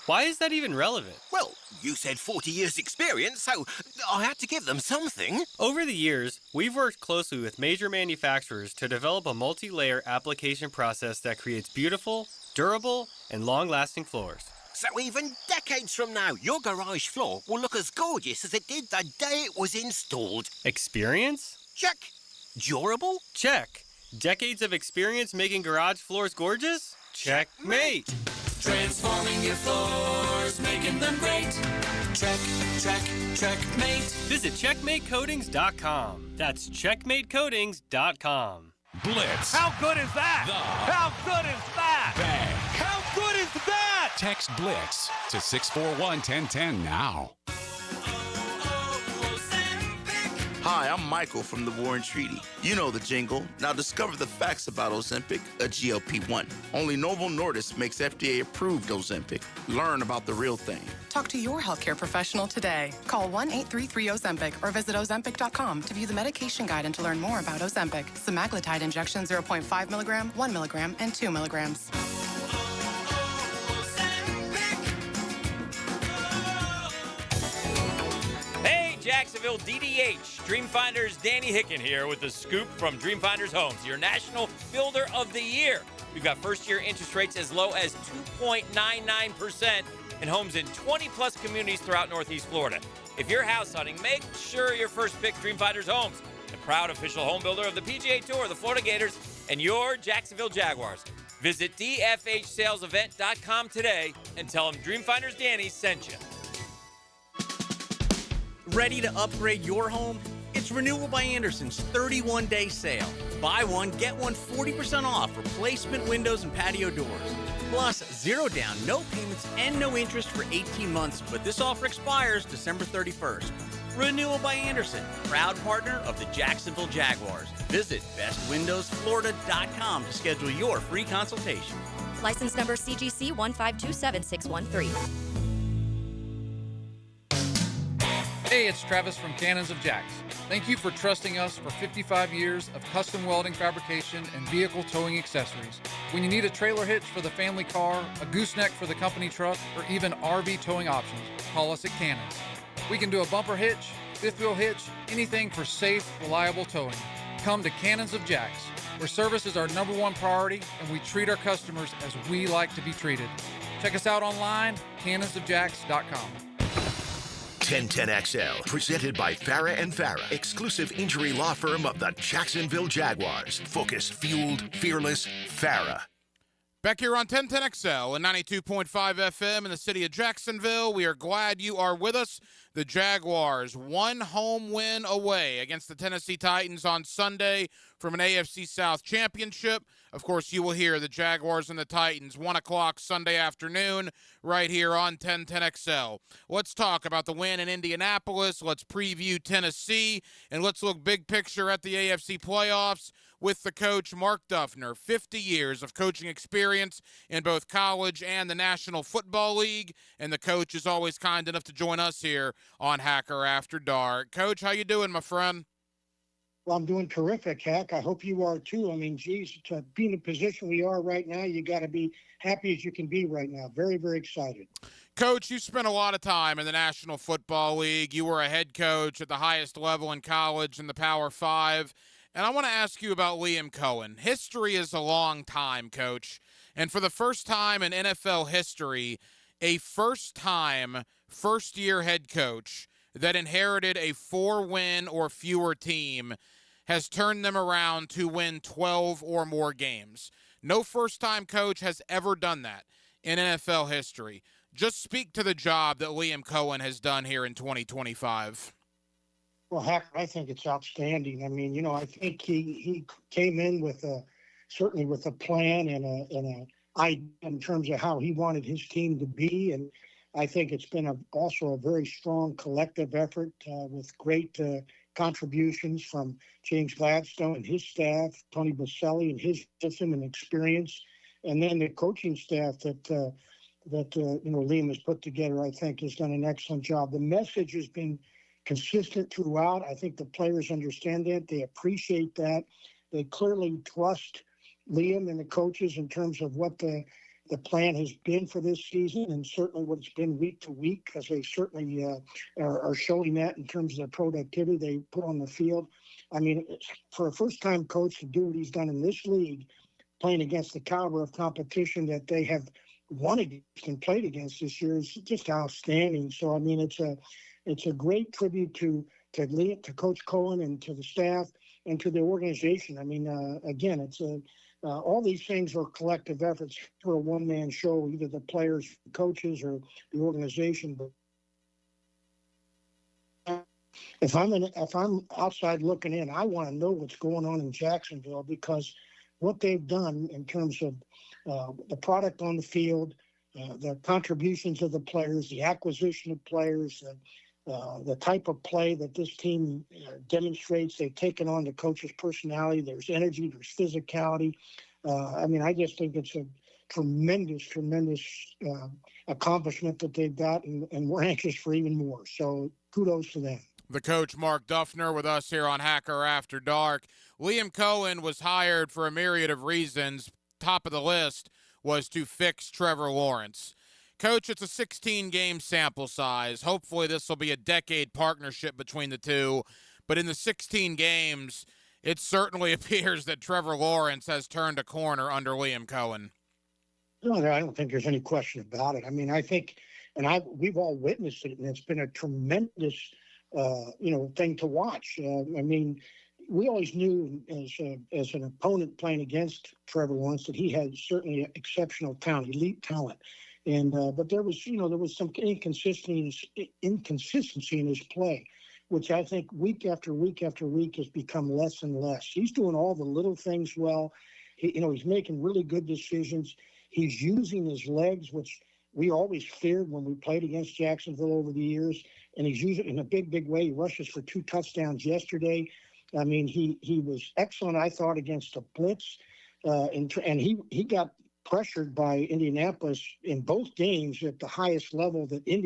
Why is that even relevant? Well, you said 40 years experience, so I had to give them something. Over the years, we've worked closely with major manufacturers to develop a multi-layer application process that creates beautiful, durable, and long-lasting floors. So even decades from now, your garage floor will look as gorgeous as it did the day it was installed. Experience? Check. Durable? Check. Decades of experience making garage floors gorgeous? Checkmate. Transforming your floors, making them great. Checkmate. Visit checkmatecoatings.com. That's checkmatecoatings.com. Blitz. How good is that? How good is that? Bang. How good is that? Text Blitz to 641-1010 now. Hi, I'm Michael from the War and Treaty. You know the jingle. Now discover the facts about Ozempic, a GLP-1. Only Novo Nordisk makes FDA-approved Ozempic. Learn about the real thing. Talk to your healthcare professional today. Call 1-833-OZEMPIC or visit Ozempic.com to view the medication guide and to learn more about Ozempic. Semaglutide injection 0.5 milligram, 1 milligram, and 2 milligrams. Jacksonville DDH. Dreamfinders Danny Hicken here with the scoop from Dreamfinders Homes, your national builder of the year. We've got first-year interest rates as low as 2.99% and homes in 20-plus communities throughout Northeast Florida. If you're house hunting, make sure your first pick Dreamfinders Homes, the proud official home builder of the PGA Tour, the Florida Gators, and your Jacksonville Jaguars. Visit DFHSalesEvent.com today and tell them Dreamfinders Danny sent you. Ready to upgrade your home? It's Renewal by Anderson's 31-day sale. Buy one, get one 40% off replacement windows and patio doors. Plus, 0 down, no payments, and no interest for 18 months, but this offer expires December 31st. Renewal by Anderson, proud partner of the Jacksonville Jaguars. Visit bestwindowsflorida.com to schedule your free consultation. License number CGC 1527613. Hey, it's Travis from Cannons of Jacks. Thank you for trusting us for 55 years of custom welding fabrication and vehicle towing accessories. When you need a trailer hitch for the family car, a gooseneck for the company truck, or even RV towing options, call us at Cannons. We can do a bumper hitch, fifth wheel hitch, anything for safe, reliable towing. Come to Cannons of Jacks, where service is our #1 priority and we treat our customers as we like to be treated. Check us out online, cannonsofjacks.com. 1010XL, presented by Farah and Farah, exclusive injury law firm of the Jacksonville Jaguars. Focus, fueled, fearless, Farah. Back here on 1010XL and 92.5 FM in the city of Jacksonville. We are glad you are with us. The Jaguars, one home win away against the Tennessee Titans on Sunday from an AFC South championship. Of course, you will hear the Jaguars and the Titans, 1 o'clock Sunday afternoon, right here on 1010XL. Let's talk about the win in Indianapolis. Let's preview Tennessee, and let's look big picture at the AFC playoffs with the coach, Mark Duffner. 50 years of coaching experience in both college and the National Football League, and the coach is always kind enough to join us here on Hacker After Dark. Coach, how you doing, my friend? Well, I'm doing terrific, Hack. I hope you are too. I mean, geez, to be in the position we are right now, you got to be happy as you can be right now. Very, very excited. Coach, you spent a lot of time in the National Football League. You were a head coach at the highest level in college in the Power 5. And I want to ask you about Liam Cohen. History is a long time, Coach. And for the first time in NFL history, a first-time, first-year head coach that inherited a 4-win or fewer team has turned them around to win 12 or more games. No first-time coach has ever done that in NFL history. Just speak to the job that Liam Cohen has done here in 2025. Well, Hack, I think it's outstanding. I mean, you know, I think he came in with certainly with a plan and a idea in terms of how he wanted his team to be. And I think it's been also a very strong collective effort with great contributions from James Gladstone and his staff, Tony Baselli and his system and experience, and then the coaching staff that Liam has put together. I think has done an excellent job. The message has been consistent throughout. I think the players understand that. They appreciate that. They clearly trust Liam and the coaches in terms of what the plan has been for this season, and certainly what it's been week to week, because they certainly are showing that in terms of the productivity they put on the field. I mean, for a first-time coach to do what he's done in this league, playing against the caliber of competition that they have won against and played against this year, is just outstanding. So, I mean, it's a great tribute to Liam, to Coach Cohen, and to the staff, and to the organization. I mean, again, it's all these things are collective efforts for a one-man show, either the players, coaches, or the organization. But if I'm outside looking in, I want to know what's going on in Jacksonville, because what they've done in terms of the product on the field, the contributions of the players, the acquisition of players, the type of play that this team demonstrates. They've taken on the coach's personality. There's energy, there's physicality. I mean, I just think it's a tremendous accomplishment that they've got, and we're anxious for even more. So kudos to them. The coach, Mark Duffner, with us here on Hacker After Dark. Liam Cohen was hired for a myriad of reasons. Top of the list was to fix Trevor Lawrence. Coach, it's a 16-game sample size. Hopefully this will be a decade partnership between the two. But in the 16 games, it certainly appears that Trevor Lawrence has turned a corner under Liam Cohen. No, I don't think there's any question about it. I mean, I think, we've all witnessed it, and it's been a tremendous, thing to watch. I mean, we always knew as an opponent playing against Trevor Lawrence that he had certainly exceptional talent, elite talent. And but there was some inconsistency in his play, which I think week after week after week has become less and less. He's doing all the little things well. He's making really good decisions. He's using his legs, which we always feared when we played against Jacksonville over the years, and he's using it in a big way. He rushes for 2 touchdowns yesterday. I mean, he was excellent, I thought, against the blitz, and he got pressured by Indianapolis in both games at the highest level that Indy